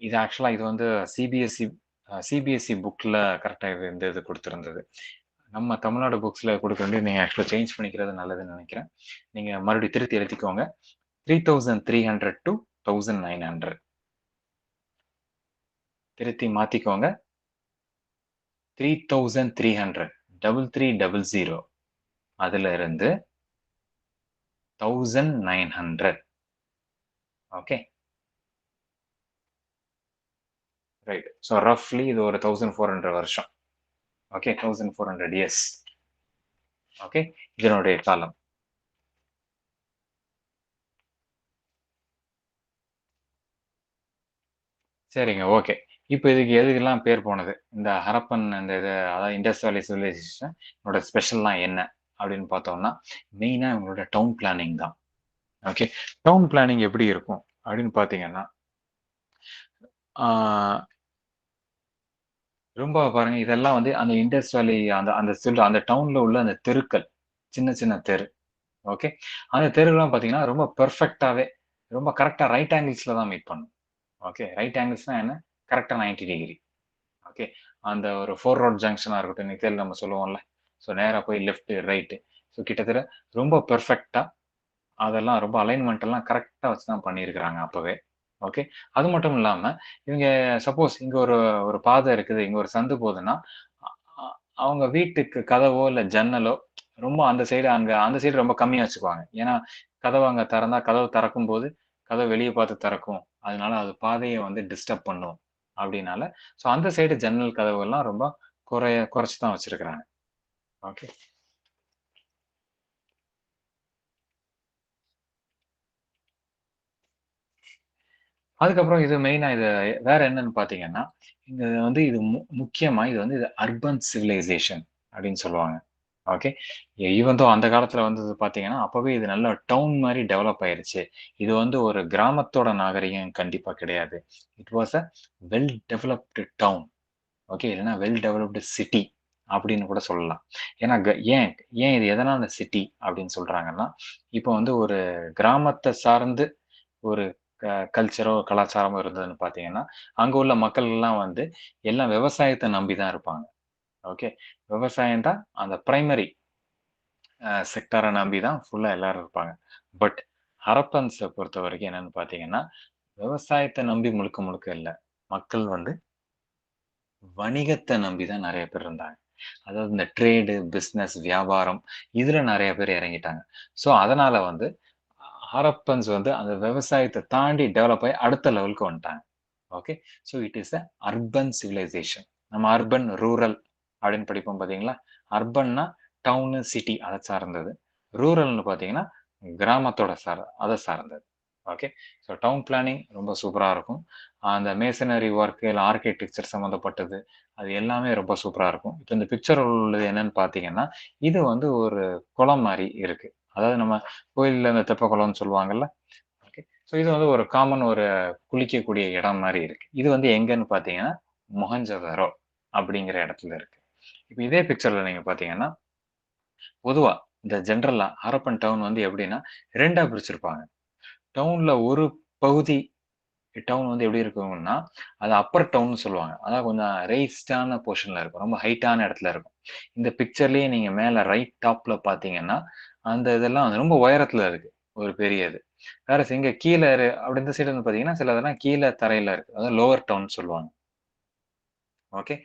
இது ஆக்சுவலா இது வந்து சிபிஎஸ்இ புக்ல கரெக்ட்டா இந்த இது குடுத்திருந்தது. நம்ம தமிழ்நாடு புக்ஸ்ல குடுக்க வேண்டியது நீங்க ஆக்சுவலா சேஞ்ச் பண்ணிக்கிறது நல்லதுன்னு நெனைக்கிறேன். நீங்க மறுபடியும் திருத்தி எழுதிக்கோங்க. 3300 to 1900 திருத்தி மாத்திக்கோங்க. 3300 3300 அதுல இருந்து 1900 ஓகே. ரைட். ஸோ ரஃப்லி இது ஒரு 1400 வருஷம். ஓகே. 1400 இயர்ஸ். ஓகே. இதனுடைய காலம். சரிங்க. ஓகே. இப்ப இதுக்கு எதுக்கெல்லாம் பேர் போனது? இந்த ஹரப்பன் இந்த இது அதாவது இண்டஸ் வேலி சிவிலைசேஷனோட ஸ்பெஷல்லாம் என்ன? அப்படின்னு பார்த்தோம்னா, மெயினா இவங்களோட டவுன் பிளானிங் தான். ஓகே. டவுன் பிளானிங் எப்படி இருக்கும்? அப்படின்னு பார்த்தீங்கன்னா, ஆ ரொம்ப பாருங்க இதெல்லாம் வந்து அந்த இண்டஸ் வேலி அந்த அந்த அந்த டவுன்ல உள்ள அந்த தெருக்கள். சின்ன சின்ன தெரு. ஓகே. அந்த தெருலாம் பார்த்தீங்கன்னா, ரொம்ப பெர்ஃபெக்ட்டாவே ரொம்ப கரெக்ட்டா ரைட் ஆங்கிள்ஸ்ல தான் மீட் பண்ணும். ஓகே. ரைட் ஆங்கிள்ஸ்னா என்ன? கரெக்ட்டா 90 டிகிரி. ஓகே. அந்த ஒரு 4 ரோட் ஜங்ஷனா இருக்கட்டும், இன்னைக்கு தேதியில நம்ம சொல்லுவோம்ல. ஸோ நேரா போய் லெஃப்ட், ரைட். ஸோ கிட்டத்தட்ட ரொம்ப பெர்ஃபெக்ட்டா அதெல்லாம் ரொம்ப அலைன்மென்ட் எல்லாம் கரெக்ட்டா வச்சு தான் பண்ணியிருக்கிறாங்க அப்பவே. ஓகே. அது மட்டும் இல்லாம, இவங்க சப்போஸ் இங்க ஒரு ஒரு பாதை இருக்குது, இங்க ஒரு சந்து போகுதுன்னா, அ அ அவங்க வீட்டுக்கு கதவோ, இல்ல ஜன்னலோ ரொம்ப அந்த சைடு அந்த சைடு ரொம்ப கம்மியா வச்சுக்குவாங்க. ஏன்னா, கதவு அங்க திறந்தா கதவு திறக்கும்போது, கதவு வெளிய பார்த்து திறக்கும். அதனால அது பாதைய வந்து டிஸ்டர்ப் பண்ணும். அப்படின்னால, ஸோ அந்த சைடு ஜன்னல் கதவுகள்லாம் ரொம்ப குறைச்சு தான் வச்சிருக்கிறாங்க. ஓகே. அதுக்கப்புறம் இது மெயினா இது வேற என்னன்னு பார்த்தீங்கன்னா, இங்க வந்து இது முக்கியமா இது வந்து இது அர்பன் சிவிலைசேஷன் அப்படின்னு சொல்லுவாங்க. ஓகே. ஈவன் தோ அந்த காலத்துல வந்தது பார்த்தீங்கன்னா, அப்பவே இது நல்ல டவுன் மாரி டெவலப் ஆயிருச்சு. இது வந்து ஒரு கிராமத்தோட நாகரிகம் கண்டிப்பா கிடையாது. It was well developed town. Okay. இல்லன்னா வெல் டெவலப்டு சிட்டி அப்படின்னு கூட சொல்லலாம். ஏன்னா ஏன் ஏன் இது எதனால சிட்டி அப்படின்னு சொல்றாங்கன்னா, இப்போ வந்து ஒரு கிராமத்த சார்ந்து ஒரு க கல்ச்சரோ, கலாச்சாரமோ இருந்ததுன்னு பார்த்தீங்கன்னா, அங்க உள்ள மக்கள்லாம் வந்து எல்லாம் விவசாயத்த நம்பி தான் இருப்பாங்க. ஓகே. விவசாயம் தான் அந்த பிரைமரி செக்டார நம்பி தான் ஃபுல்லா எல்லாரும் இருப்பாங்க. பட் ஹரப்பன்ஸ பொறுத்தவரைக்கும் என்னன்னு பார்த்தீங்கன்னா, விவசாயத்த நம்பி முழுக்க முழுக்க இல்ல. மக்கள் வந்து வணிகத்த நம்பி தான் நெறைய பேர் இருந்தாங்க. அதாவது இந்த ட்ரேடு, பிசினஸ், வியாபாரம் இதுல நெறைய பேர் இறங்கிட்டாங்க. ஸோ அதனால வந்து ஹரப்பன்ஸ் வந்து அந்த விவசாயத்த தாண்டி டெவலப் ஆயி அடுத்த லெவலுக்கு வந்துட்டாங்க. Okay. So it is urban civilisation. நம்ம அர்பன், ரூரல் அப்படின்னு படிப்போம் பார்த்தீங்களா? அர்பன்னா டவுனு, சிட்டி அத சார்ந்தது. ரூரல்ன்னு பார்த்தீங்கன்னா, கிராமத்தோட அத சார்ந்தது. ஓகே. ஸோ டவுன் பிளானிங் ரொம்ப சூப்பரா இருக்கும். அந்த மேசனரி ஒர்க் இல்ல ஆர்க்கிடெக்சர் சம்மந்தப்பட்டது, அது எல்லாமே ரொம்ப சூப்பரா இருக்கும். இப்ப இந்த பிக்சர் உள்ளது என்னன்னு பார்த்தீங்கன்னா, இது வந்து ஒரு குளம் மாரி இருக்கு. அதாவது நம்ம கோயில்ல இந்த தெப்ப குளம்னு சொல்லுவாங்கல்ல. ஓகே. ஸோ இது வந்து ஒரு காமன் ஒரு குளிக்கக்கூடிய இடம் மாரி இருக்கு. இது வந்து எங்கன்னு பார்த்தீங்கன்னா, மொஹஞ்சதாரோ அப்படிங்கிற இடத்துல இருக்கு. இப்ப இதே பிக்சர்ல நீங்க பார்த்தீங்கன்னா, பொதுவா இந்த ஜெனரலா ஹரப்பன் டவுன் வந்து எப்படின்னா 2ஆ பிரிச்சிருப்பாங்க. டவுன்ல ஒரு பகுதி டவுன் வந்து எப்படி இருக்கும்னா, அது அப்பர் டவுன்னு சொல்லுவாங்க. அதாவது கொஞ்சம் ரெய்ஸ்டான பொசிஷன்ல இருக்கும். ரொம்ப ஹைட்டான இடத்துல இருக்கும். இந்த பிக்சர்லயே நீங்க மேல ரைட் டாப்ல பார்த்தீங்கன்னா, அந்த இதெல்லாம் வந்து ரொம்ப உயரத்துல இருக்கு. ஒரு பெரிய இது. இங்க கீழ அப்படி இந்த சைடு வந்து பார்த்தீங்கன்னா, சிலதெல்லாம் கீழ தரையில இருக்கு. அதாவது லோவர் டவுன் சொல்லுவாங்க. ஓகே.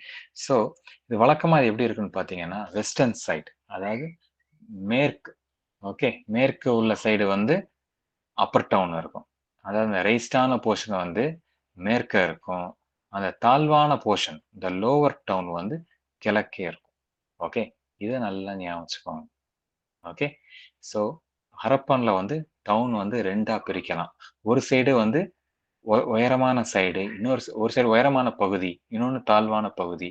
ஸோ இது வழக்கமா இது எப்படி இருக்குன்னு பார்த்தீங்கன்னா, வெஸ்டர்ன் சைட் அதாவது மேற்கு. ஓகே. மேற்கு உள்ள சைடு வந்து அப்பர் டவுன் இருக்கும். அதாவது இந்த ரெய்ஸ்டான போர்ஷன் வந்து மேற்க இருக்கும். அந்த தாழ்வான போர்ஷன், இந்த லோவர் டவுன் வந்து கிழக்கே இருக்கும். ஓகே. இத நல்லா ஞாபகம் வச்சுக்கோங்க. ஓகே. ஸோ ஹரப்பான்ல வந்து டவுன் வந்து 2ஆ பிரிக்கலாம். ஒரு சைடு வந்து உயரமான சைடு, ஒரு சைடு உயரமான பகுதி, இன்னொன்னு தாழ்வான பகுதி.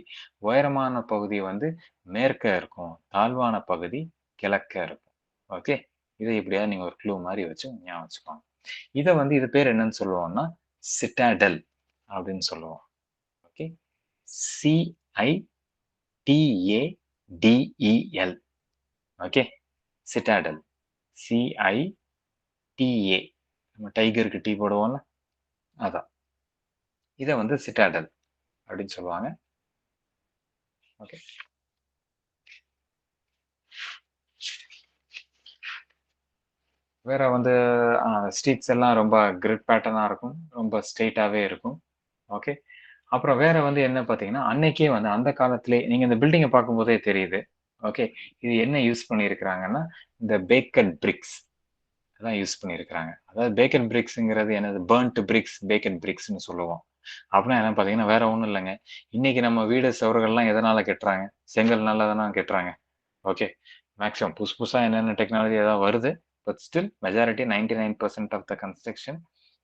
உயரமான பகுதி வந்து மேற்க இருக்கும். தாழ்வான பகுதி கிழக்க இருக்கும். ஓகே. இத எப்படியாவது நீங்க ஒரு க்ளூ மாரி வச்சு ஞாபகம் வச்சுக்கோங்க. இத வந்து இது பேர் என்னன்னு சொல்லுவோம்னா, சிட்டாடெல் அப்படின்னு சொல்லுவோம். Okay. CITADEL. Okay. Citadel. CITADEL. TA, நம்ம டைகருக்கு டீ போடுவோம்ல, அதான். இதை வந்து சிட்டாடல் அப்படின்னு சொல்லுவாங்க. ஓகே, வேற வந்து ஸ்ட்ரீட்ஸ் எல்லாம் ரொம்ப கிரிட் பேட்டர்னா இருக்கும், ரொம்ப ஸ்ட்ரெயிட்டாவே இருக்கும். ஓகே, அப்புறம் வேற வந்து என்ன பார்த்தீங்கன்னா, அன்னைக்கே வந்து அந்த காலத்திலே நீங்க இந்த பில்டிங்கை பார்க்கும்போதே தெரியுது. ஓகே, இது என்ன யூஸ் பண்ணியிருக்கிறாங்கன்னா, இந்த பேக்கன் பிரிக்ஸ் தான் யூஸ் பண்ணியிருக்கிறாங்க. அதாவது பேக்கன் பிரிக்ஸ்ங்கிறது என்னது, பர்ன்ட் பிரிக்ஸ், பேக்கன் பிரிக்ஸ்னு சொல்லுவோம். அப்படின்னா என்ன பார்த்தீங்கன்னா, வேற ஒண்ணும் இல்லைங்க. இன்னைக்கு நம்ம வீடு சுவர்கள்லாம் எதனால கட்டுறாங்க? செங்கல்னால தானே கட்டுறாங்க. ஓகே, மேக்ஸிமம் புதுசு புதுசா என்னென்ன டெக்னாலஜி ஏதாவது வருது. But still majority 99% of the construction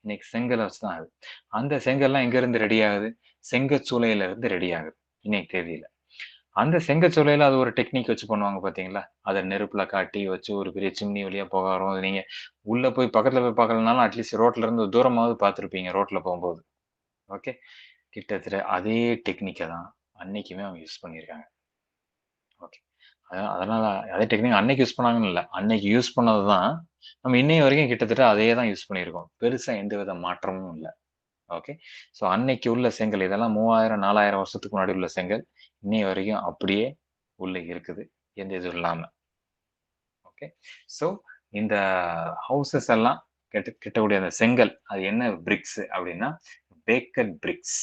இன்னைக்கு செங்கலை வச்சு தான் ஆகுது. அந்த செங்கல்லாம் எங்க இருந்து ரெடி ஆகுது? செங்கச்சூளையில இருந்து ரெடி ஆகுது இன்னைக்கு தேதியில. அந்த செங்கச்சூளையில அது ஒரு டெக்னிக் வச்சு பண்ணுவாங்க பாத்தீங்களா? அதை நெருப்புல காட்டி வச்சு ஒரு பெரிய சிம்னி வழியா புகை வரும். அது நீங்க உள்ள போய் பக்கத்துல போய் பார்க்கலனாலும் அட்லீஸ்ட் ரோட்ல இருந்து தூரமாவது பார்த்திருப்பீங்க ரோட்ல போகும்போது. ஓகே, கிட்டத்தட்ட அதே டெக்னிக்கை தான் அன்னைக்குமே அவங்க யூஸ் பண்ணியிருக்காங்க. ஓகே, அதனால அதே டெக்னிக் அன்னைக்கு யூஸ் பண்ணாங்கன்னு இல்லை, அன்னைக்கு யூஸ் பண்ணதுதான் நம்ம இன்னைய வரைக்கும் கிட்டத்தட்ட அதே தான் யூஸ் பண்ணியிருக்கோம். பெருசா எந்த வித மாற்றமும் இல்லை. ஓகே, ஸோ அன்னைக்கு உள்ள செங்கல் இதெல்லாம் 3000 4000 வருஷத்துக்கு முன்னாடி உள்ள செங்கல் இன்னைய வரைக்கும் அப்படியே உள்ள இருக்குது, எந்த இதுவும் இல்லாம. ஓகே, ஸோ இந்த ஹவுசஸ் எல்லாம் கிட்டக்கூடிய அந்த செங்கல் அது என்ன பிரிக்ஸ் அப்படின்னா பேக்கட் பிரிக்ஸ்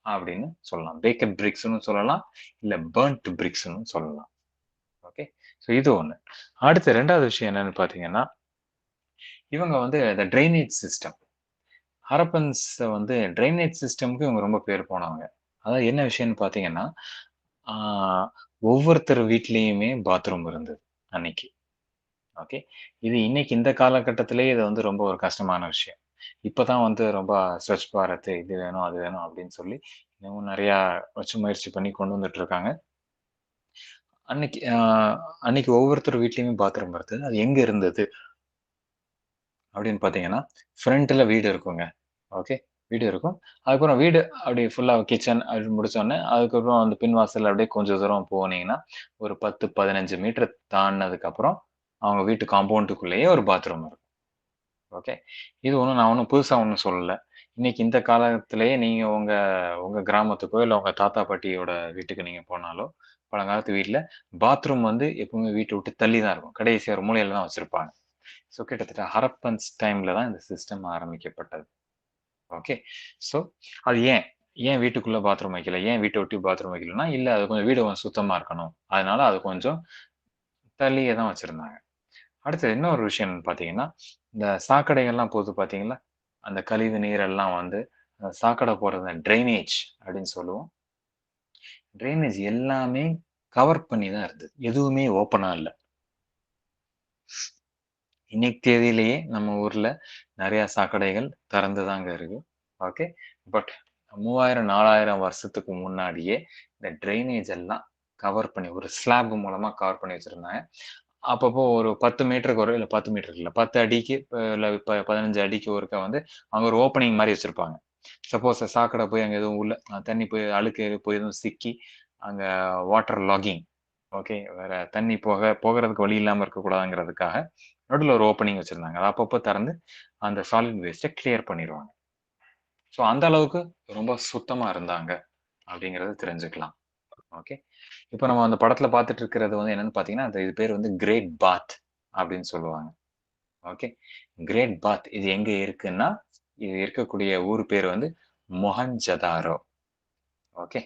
அப்படின்னு சொல்லலாம். பேக்கட் பிரிக்ஸ்னு சொல்லலாம், இல்ல பர்ன்ட் பிரிக்ஸ்னு சொல்லலாம். ஓகே, ஸோ இது ஒண்ணு. அடுத்து ரெண்டாவது விஷயம் என்னன்னு பாத்தீங்கன்னா, இவங்க வந்து இந்த ட்ரைனேஜ் சிஸ்டம், ஹரப்பன்ஸ் வந்து ட்ரைனேஜ் சிஸ்டம்க்கு இவங்க ரொம்ப பேர் போனவங்க. அதாவது என்ன விஷயம்னு பாத்தீங்கன்னா, ஒவ்வொருத்தர் வீட்லயுமே பாத்ரூம் இருந்தது அன்னைக்கு. ஓகே, இது இன்னைக்கு இந்த காலகட்டத்திலே இது வந்து ரொம்ப ஒரு கஷ்டமான விஷயம். இப்பதான் வந்து ரொம்ப ஸ்வச் பாரத் இது வேணும் அது வேணும் அப்படின்னு சொல்லி இன்னமும் நிறைய வச்சு முயற்சி பண்ணி கொண்டு வந்துட்டு இருக்காங்க. அன்னைக்கு அன்னைக்கு ஒவ்வொருத்தர் வீட்லயுமே பாத்ரூம் இருந்தது. அது எங்க இருந்தது அப்படின்னு பாத்தீங்கன்னா, ஃப்ரண்ட்ல வீடு இருக்குங்க. ஓகே, வீடு இருக்கும். அதுக்கப்புறம் வீடு அப்படி ஃபுல்லா கிச்சன் அப்படி முடிச்சோடனே அதுக்கப்புறம் அந்த பின் வாசல் அப்படியே கொஞ்சம் தூரம் போனீங்கன்னா ஒரு 10-15 மீட்டர் தாண்டினதுக்கு அப்புறம் அவங்க வீட்டு காம்பவுண்டுக்குள்ளேயே ஒரு பாத்ரூம் இருக்கும். ஓகே, இது ஒண்ணும் நான் ஒன்றும் புதுசா ஒன்றும் சொல்லல. இன்னைக்கு இந்த காலத்திலேயே நீங்க உங்க உங்க கிராமத்துக்கோ இல்ல உங்க தாத்தா பாட்டியோட வீட்டுக்கு நீங்க போனாலோ பழங்காலத்து வீட்ல பாத்ரூம் வந்து எப்பவுமே வீட்டை விட்டு தள்ளி தான் இருக்கும். கடைசி ஒரு மூலையில தான் வச்சிருப்பாங்க. ஸோ கிட்டத்தட்ட ஹரப்பன்ஸ் டைம்ல தான் இந்த சிஸ்டம் ஆரம்பிக்கப்பட்டது. ஓகே, ஸோ அது ஏன் ஏன் வீட்டுக்குள்ள பாத்ரூம் வைக்கல, ஏன் வீட்டை ஒட்டி பாத்ரூம் வைக்கலன்னா, இல்ல அது கொஞ்சம் வீடு கொஞ்சம் சுத்தமா இருக்கணும், அதனால அது கொஞ்சம் தள்ளியே தான் வச்சிருந்தாங்க. அடுத்து இன்னொரு விஷயம் பாத்தீங்கன்னா, இந்த சாக்கடைகள்லாம் போகுது பாத்தீங்களா, அந்த கழிவு நீர் எல்லாம் வந்து சாக்கடை போறது ட்ரைனேஜ் அப்படின்னு சொல்லுவோம். ட்ரைனேஜ் எல்லாமே கவர் பண்ணி தான் இருந்தது, எதுவுமே ஓப்பனா இல்ல. இன்னைக்கு தேதியிலேயே நம்ம ஊர்ல நிறைய சாக்கடைகள் திறந்துதாங்க இருக்கு. ஓகே, பட் 3000-4000 வருஷத்துக்கு முன்னாடியே இந்த ட்ரைனேஜ் எல்லாம் கவர் பண்ணி ஒரு ஸ்லாப் மூலமா கவர் பண்ணி வச்சிருந்தாங்க. அப்பப்போ ஒரு 10 மீட்டருக்கு ஒரு இல்ல 10 மீட்டருக்கு இல்ல 10 அடிக்கு இல்ல 15 அடிக்கு ஒருக்கா வந்து அவங்க ஒரு ஓப்பனிங் மாதிரி வச்சிருப்பாங்க. சப்போஸ் சாக்கடை போய் அங்க எதுவும் உள்ள தண்ணி போய் அழுக்கு போய் எதுவும் சிக்கி அங்க வாட்டர் லாகிங், ஓகே, வேற தண்ணி போகிறதுக்கு வழி இல்லாம இருக்கக்கூடாதுங்கிறதுக்காக நடுவில் ஒரு ஓப்பனிங் வச்சிருந்தாங்க. அதை அப்பப்போ திறந்து அந்த சாலிட் வேஸ்ட்டை கிளியர் பண்ணிடுவாங்க. ஸோ அந்த அளவுக்கு ரொம்ப சுத்தமா இருந்தாங்க அப்படிங்கறத தெரிஞ்சுக்கலாம். ஓகே, இப்போ நம்ம அந்த படத்துல பார்த்துட்டு இருக்கிறது வந்து என்னன்னு பாத்தீங்கன்னா, இது பேர் வந்து கிரேட் பாத் அப்படின்னு சொல்லுவாங்க. ஓகே, கிரேட் பாத் இது எங்க இருக்குன்னா, இது இருக்கக்கூடிய ஊர் பேர் வந்து மொஹஞ்சதாரோ. ஓகே,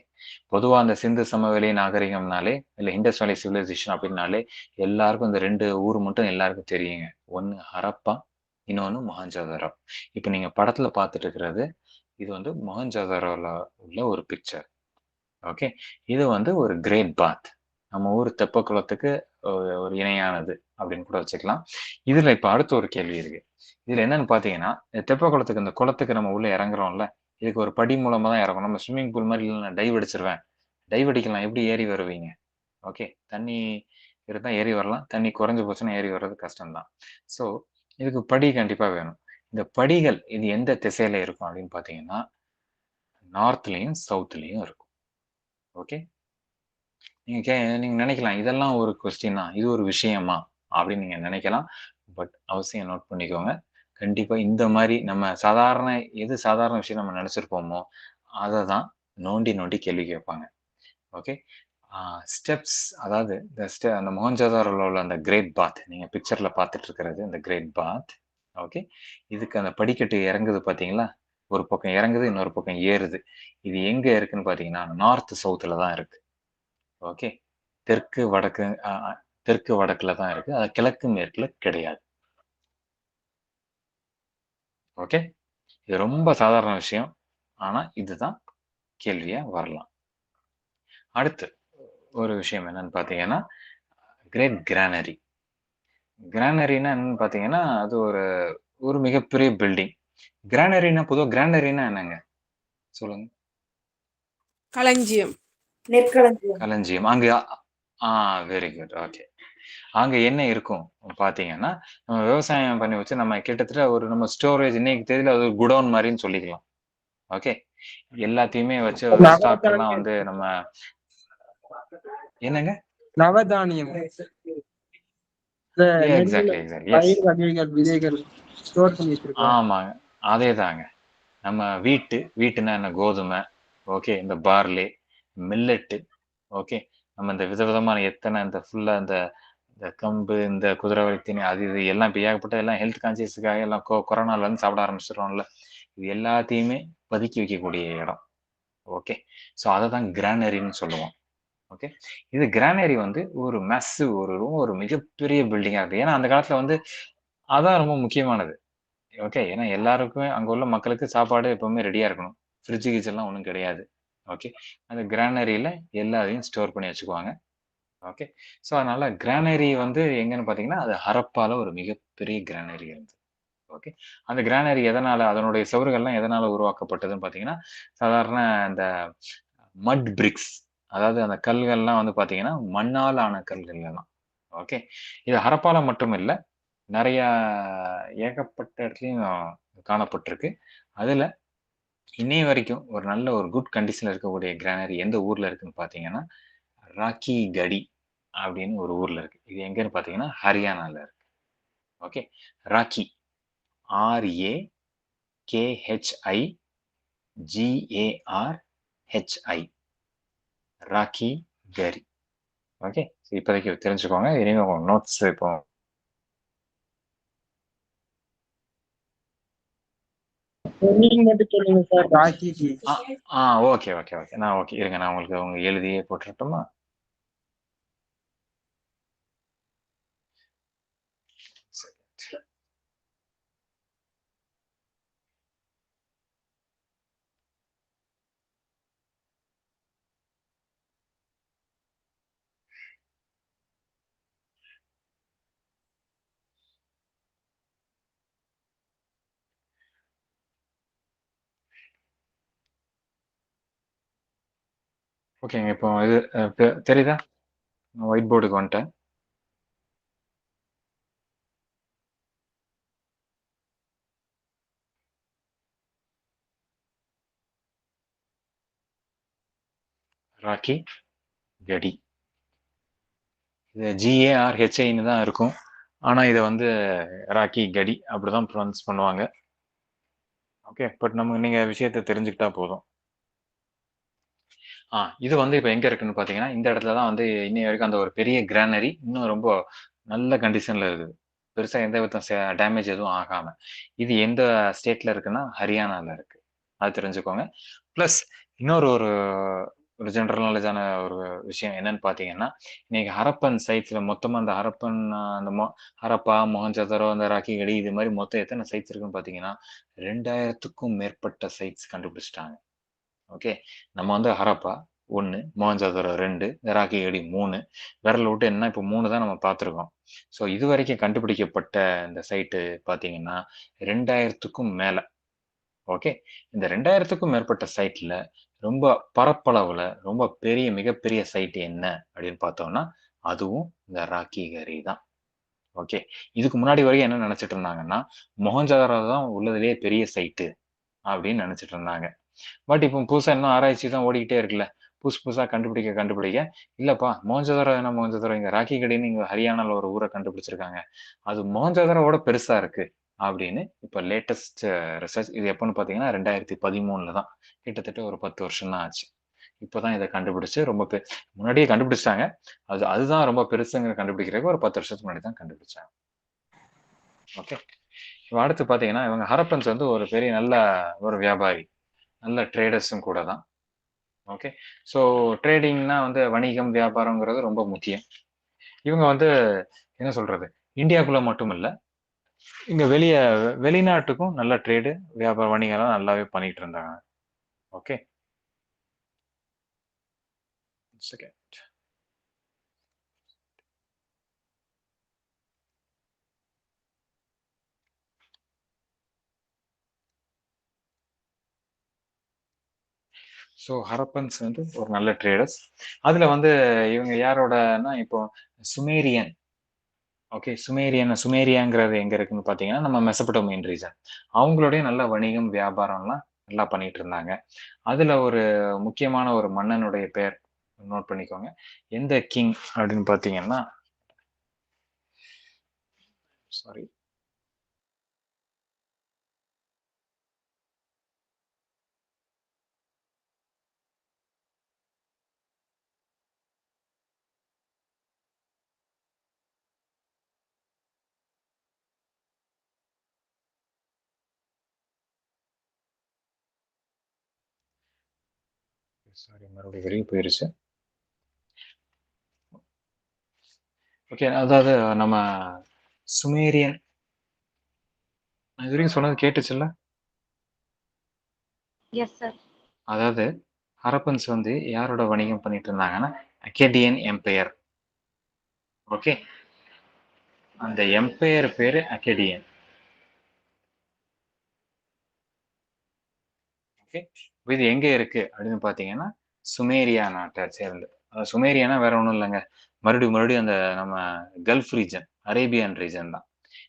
பொதுவா அந்த சிந்து சமவெளி நாகரிகம்னாலே இல்ல இண்டஸ் வேலி சிவிலைசேஷன் அப்படின்னாலே எல்லாருக்கும் இந்த ரெண்டு ஊர் மட்டும் எல்லாருக்கும் தெரியுங்க. ஒன்னு ஹரப்பா, இன்னொன்னு மொஹஞ்சதாரோ. இப்ப நீங்க படத்துல பார்த்துட்டு இருக்கிறது இது வந்து மொஹஞ்சதாரோல உள்ள ஒரு பிக்சர். ஓகே, இது வந்து ஒரு கிரேட் பாத், நம்ம ஊர் தெப்பக்குளத்துக்கு ஒரு இணையானது அப்படின்னு கூட வச்சுக்கலாம். இதுல இப்ப அடுத்த ஒரு கேள்வி இருக்கு. இதுல என்னன்னு பாத்தீங்கன்னா, இந்த தெப்பக்குளத்துக்கு இந்த குளத்துக்கு நம்ம உள்ள இறங்குறோம்ல, இதுக்கு ஒரு படி மூலமா தான் இறங்கணும். நம்ம ஸ்விம்மிங் பூல் மாதிரி இல்லை, நான் டைவ் அடிச்சிருவேன். டைவ் அடிக்கலாம், எப்படி ஏறி வருவீங்க? ஓகே, தண்ணி இருந்தா ஏறி வரலாம், தண்ணி குறைஞ்சு போச்சுன்னா ஏறி வர்றது கஷ்டம்தான். ஸோ இதுக்கு படி கண்டிப்பா வேணும். இந்த படிகள் இது எந்த திசையில இருக்கும் அப்படின்னு பாத்தீங்கன்னா, நார்த்லயும் சவுத்லயும் இருக்கும். ஓகே, நீங்க நினைக்கலாம் இதெல்லாம் ஒரு கொஸ்டினா, இது ஒரு விஷயமா அப்படின்னு நீங்க நினைக்கலாம். பட் அவசியம் நோட் பண்ணிக்கோங்க. கண்டிப்பா இந்த மாதிரி நம்ம சாதாரண விஷயம் நம்ம நினைச்சிருப்போமோ அதை தான் நோண்டி நோண்டி கேள்வி கேட்பாங்க. ஓகே, ஸ்டெப்ஸ், அதாவது அந்த மொஹஞ்சதாரோல உள்ள அந்த கிரேட் பாத், நீங்க பிக்சர்ல பார்த்துட்டு இருக்கிறது அந்த கிரேட் பாத். ஓகே, இதுக்கு அந்த படிக்கட்டு இறங்குது பாத்தீங்களா, ஒரு பக்கம் இறங்குது, இன்னொரு பக்கம் ஏறுது. இது எங்க இருக்குன்னு பாத்தீங்கன்னா நார்த் சவுத்துல தான் இருக்கு. ஓகே, தெற்கு வடக்கு தெற்கு வடக்குல தான் இருக்கு, அது கிழக்கு மேற்குல கிடையாது. ஓகே, இது ரொம்ப சாதாரண விஷயம், ஆனா இதுதான் கேள்வியா வரலாம். அடுத்து ஒரு விஷயம் என்னன்னு பாத்தீங்கன்னா கிரேட் கிரானரி. கிரானரினா என்னன்னு பாத்தீங்கன்னா அது ஒரு ஒரு மிகப்பெரிய பில்டிங். கிரானரினா என்னங்க சொல்லுங்க? களஞ்சியம். நெற்களஞ்சியம். களஞ்சியம். அங்க வெரி குட். ஓகே, அங்க என்ன இருக்கும் பாத்தீங்கன்னா, நம்ம விவசாயம் பண்ணி வச்சு நம்ம கிட்டத்தட்ட ஒரு நம்ம ஸ்டோரேஜ், இன்னைக்கு தேதியில அது குடோன் மாதிரின்னு சொல்லிக்கலாம். ஓகே, எல்லாத்தையுமே வச்சு ஸ்டாக் எல்லாம் வந்து நம்ம என்னங்க நவதானியம். எக்ஸாக்ட்லி பயிர் வகைகள், விதைகள் ஸ்டோர் பண்ணி வச்சிருக்கோம். ஆமாங்க, அதேதாங்க. நம்ம வீட்டுனா என்ன, கோதுமை, ஓகே, இந்த பார்லி, மில்லட்டு, ஓகே, நம்ம இந்த விதவிதமான எத்தனை இந்த ஃபுல்லா இந்த இந்த கம்பு, இந்த குதிரைவாலி தீனி, அது இது எல்லாம் இப்போ ஏகப்பட்ட எல்லாம் ஹெல்த் கான்சியஸுக்காக எல்லாம் கொரோனால இருந்து சாப்பிட ஆரம்பிச்சிடுறோம்ல, இது எல்லாத்தையுமே பதுக்கி வைக்கக்கூடிய இடம். ஓகே, ஸோ அதை தான் கிரானரின்னு சொல்லுவோம். ஓகே, இது கிரானரி வந்து ஒரு மெஸ்ஸிவ், ஒரு மிகப்பெரிய பில்டிங்கா இருக்கு. ஏன்னா அந்த காலத்துல வந்து அதான் ரொம்ப முக்கியமானது. ஓகே, ஏன்னா எல்லாருக்குமே அங்க உள்ள மக்களுக்கு சாப்பாடு எப்பவுமே ரெடியா இருக்கணும். ஃப்ரிட்ஜ் கிச்சன்லாம் ஒன்றும் கிடையாது. ஓகே, அந்த கிரானரியில எல்லாத்தையும் ஸ்டோர் பண்ணி வச்சுக்குவாங்க. ஓகே, ஸோ அதனால கிரானரி வந்து எங்கன்னு பார்த்தீங்கன்னா அது ஹரப்பால ஒரு மிகப்பெரிய கிரானரி இருந்தது. ஓகே, அந்த கிரானரி எதனால, அதனுடைய சுவர்கள்லாம் எதனால உருவாக்கப்பட்டதுன்னு பார்த்தீங்கன்னா சாதாரண அந்த மட் பிரிக்ஸ், அதாவது அந்த கல்கள்லாம் வந்து பார்த்தீங்கன்னா மண்ணால் ஆன கல்கள் எல்லாம். ஓகே, இது ஹரப்பால மட்டும் இல்லை, நிறைய ஏகப்பட்ட இடத்துலையும் காணப்பட்டிருக்கு. அதுல இன்னைய வரைக்கும் ஒரு நல்ல ஒரு குட் கண்டிஷன்ல இருக்கக்கூடிய கிரானரி எந்த ஊர்ல இருக்குன்னு பாத்தீங்கன்னா ராக்கி கடி அப்படின்னு ஒரு ஊர்ல இருக்கு. இது எங்கன்னு பாத்தீங்கன்னா ஹரியானால இருக்கு. ஓகே, ராக்கி, RAKHIGARHI, ராக்கி கரி. ஓகே, இப்போதைக்கு தெரிஞ்சுக்கோங்க. இனிமே உங்க நோட்ஸ் இப்போ நீங்க மட்டும் சொல்லுங்க சார். ராக்கிக்கு ஓகே ஓகே ஓகே, நான் ஓகே இருங்க, நான் உங்களுக்கு எழுதியே போட்டுட்டுமா? ஓகேங்க, இப்போ இது தெரியுதா? ஒயிட் போர்டுக்கு வந்துட்டேன். ராக்கி கடி, இது GARHIன்னு தான் இருக்கும், ஆனா இதை வந்து ராக்கி கடி அப்படிதான் ப்ரொனவுன்ஸ் பண்ணுவாங்க. ஓகே, பட் நீங்க விஷயத்தை தெரிஞ்சுக்கிட்டா போதும். இது வந்து இப்போ எங்க இருக்குன்னு பாத்தீங்கன்னா இந்த இடத்துல தான் வந்து இன்னைய வரைக்கும் அந்த ஒரு பெரிய கிரானரி இன்னும் ரொம்ப நல்ல கண்டிஷன்ல இருக்குது. பெருசா எந்த வித டேமேஜ் எதுவும் ஆகாம. இது எந்த ஸ்டேட்ல இருக்குன்னா ஹரியானால இருக்கு. அது தெரிஞ்சுக்கோங்க. பிளஸ் இன்னொரு ஒரு ஒரு ஜெனரல் நாலேஜான ஒரு விஷயம் என்னன்னு பாத்தீங்கன்னா, இன்னைக்கு ஹரப்பன் சைட்ஸ்ல மொத்தமா அந்த ஹரப்பன் அந்த ஹரப்பா, மொஹஞ்சதாரோ, அந்த ராக்கிகடி, இது மாதிரி மொத்தம் எத்தனை சைட்ஸ் இருக்குன்னு பாத்தீங்கன்னா 2000க்கும் மேற்பட்ட சைட்ஸ் கண்டுபிடிச்சிட்டாங்க. ஓகே, நம்ம வந்து ஹரப்பா 1, மொஹஞ்சதாரோ 2, ராக்கிகடி 3, விரல் விட்டு என்ன இப்போ 3 தான் நம்ம பார்த்துருக்கோம். ஸோ இது வரைக்கும் கண்டுபிடிக்கப்பட்ட இந்த சைட்டு பார்த்தீங்கன்னா 2000க்கும் மேல. ஓகே, இந்த 2000க்கும் மேற்பட்ட சைட்ல ரொம்ப பரப்பளவுல ரொம்ப மிகப்பெரிய சைட் என்ன அப்படின்னு பார்த்தோம்னா அதுவும் இந்த ராக்கிகரி தான். ஓகே, இதுக்கு முன்னாடி வரைக்கும் என்ன நினைச்சிட்டு இருந்தாங்கன்னா மொஹஞ்சதாரோ தான் உள்ளதுலேயே பெரிய சைட்டு அப்படின்னு நினைச்சிட்டு இருந்தாங்க. பட் இப்போ புதுசா இன்னும் ஆராய்ச்சி தான் ஓடிக்கிட்டே இருக்குல்ல. புதுசா கண்டுபிடிக்க இல்லப்பா மோஞ்சதரம் என்ன மோஞ்சதரம், இங்க ராக்கி கடின்னு இங்க ஹரியானால ஒரு ஊரை கண்டுபிடிச்சிருக்காங்க, அது மோஞ்சதரோட பெருசா இருக்கு அப்படின்னு இப்ப லேட்டஸ்ட் ரிசர்ச். இது எப்பன்னு பாத்தீங்கன்னா 2013 தான், கிட்டத்தட்ட ஒரு 10 வருஷம் தான் ஆச்சு. இப்பதான் இதை கண்டுபிடிச்சு ரொம்ப முன்னாடியே கண்டுபிடிச்சிட்டாங்க. அதுதான் ரொம்ப பெருசுங்கிற கண்டுபிடிக்கிறதுக்கு ஒரு 10 வருஷத்துக்கு முன்னாடி தான் கண்டுபிடிச்சாங்க. ஓகே, அடுத்து பாத்தீங்கன்னா இவங்க ஹரப்பன்ஸ் வந்து ஒரு பெரிய நல்ல ஒரு வியாபாரி, நல்ல ட்ரேடர்ஸும் கூட தான். ஓகே, ஸோ ட்ரேடிங்னா வந்து வணிகம் வியாபாரங்கிறது ரொம்ப முக்கியம். இவங்க வந்து என்ன சொல்றது, இந்தியாவுக்குள்ள மட்டும் இல்ல, இங்க வெளிநாட்டுக்கும் நல்ல ட்ரேடு வியாபார வணிகம் நல்லாவே பண்ணிட்டு இருந்தாங்க. Okay, second. ஸோ ஹரப்பன்ஸ் வந்து ஒரு நல்ல ட்ரேடர்ஸ். அதுல வந்து இவங்க யாரோடனா இப்போ சுமேரியன். ஓகே, சுமேரியாங்கிறது எங்க இருக்குன்னு பாத்தீங்கன்னா நம்ம மெசபடோமியன் ரீஜன். அவங்களுடைய நல்ல வணிகம் வியாபாரம்லாம் நல்லா பண்ணிட்டு இருந்தாங்க. அதுல ஒரு முக்கியமான ஒரு மன்னனுடைய பெயர் நோட் பண்ணிக்கோங்க. எந்த கிங் அப்படின்னு பாத்தீங்கன்னா, சாரி, மறுபடியும் வெளியே போயிருச்சு. ஓகே, அதாவது நம்ம சுமேரியன், இது வரைக்கும் சொன்னது கேட்டுச்சுல்ல? Yes sir. அதாவது ஹரப்பன்ஸ் வந்து யாரோட வணிகம் பண்ணிட்டு இருந்தாங்கன்னா அக்கேடியன் எம்பையர். ஓகே, அந்த எம்பையர் பேரு அக்கேடியன். ஓகே, இது எங்க இருக்கு அப்படின்னு பாத்தீங்கன்னா சுமேரியா நாட்டை சேர்ந்து. சுமேரியானா வேற ஒண்ணும் இல்லைங்க, மறுபடியும் அந்த நம்ம கல்ஃப் ரீஜன், அரேபியன் ரீஜன் தான்.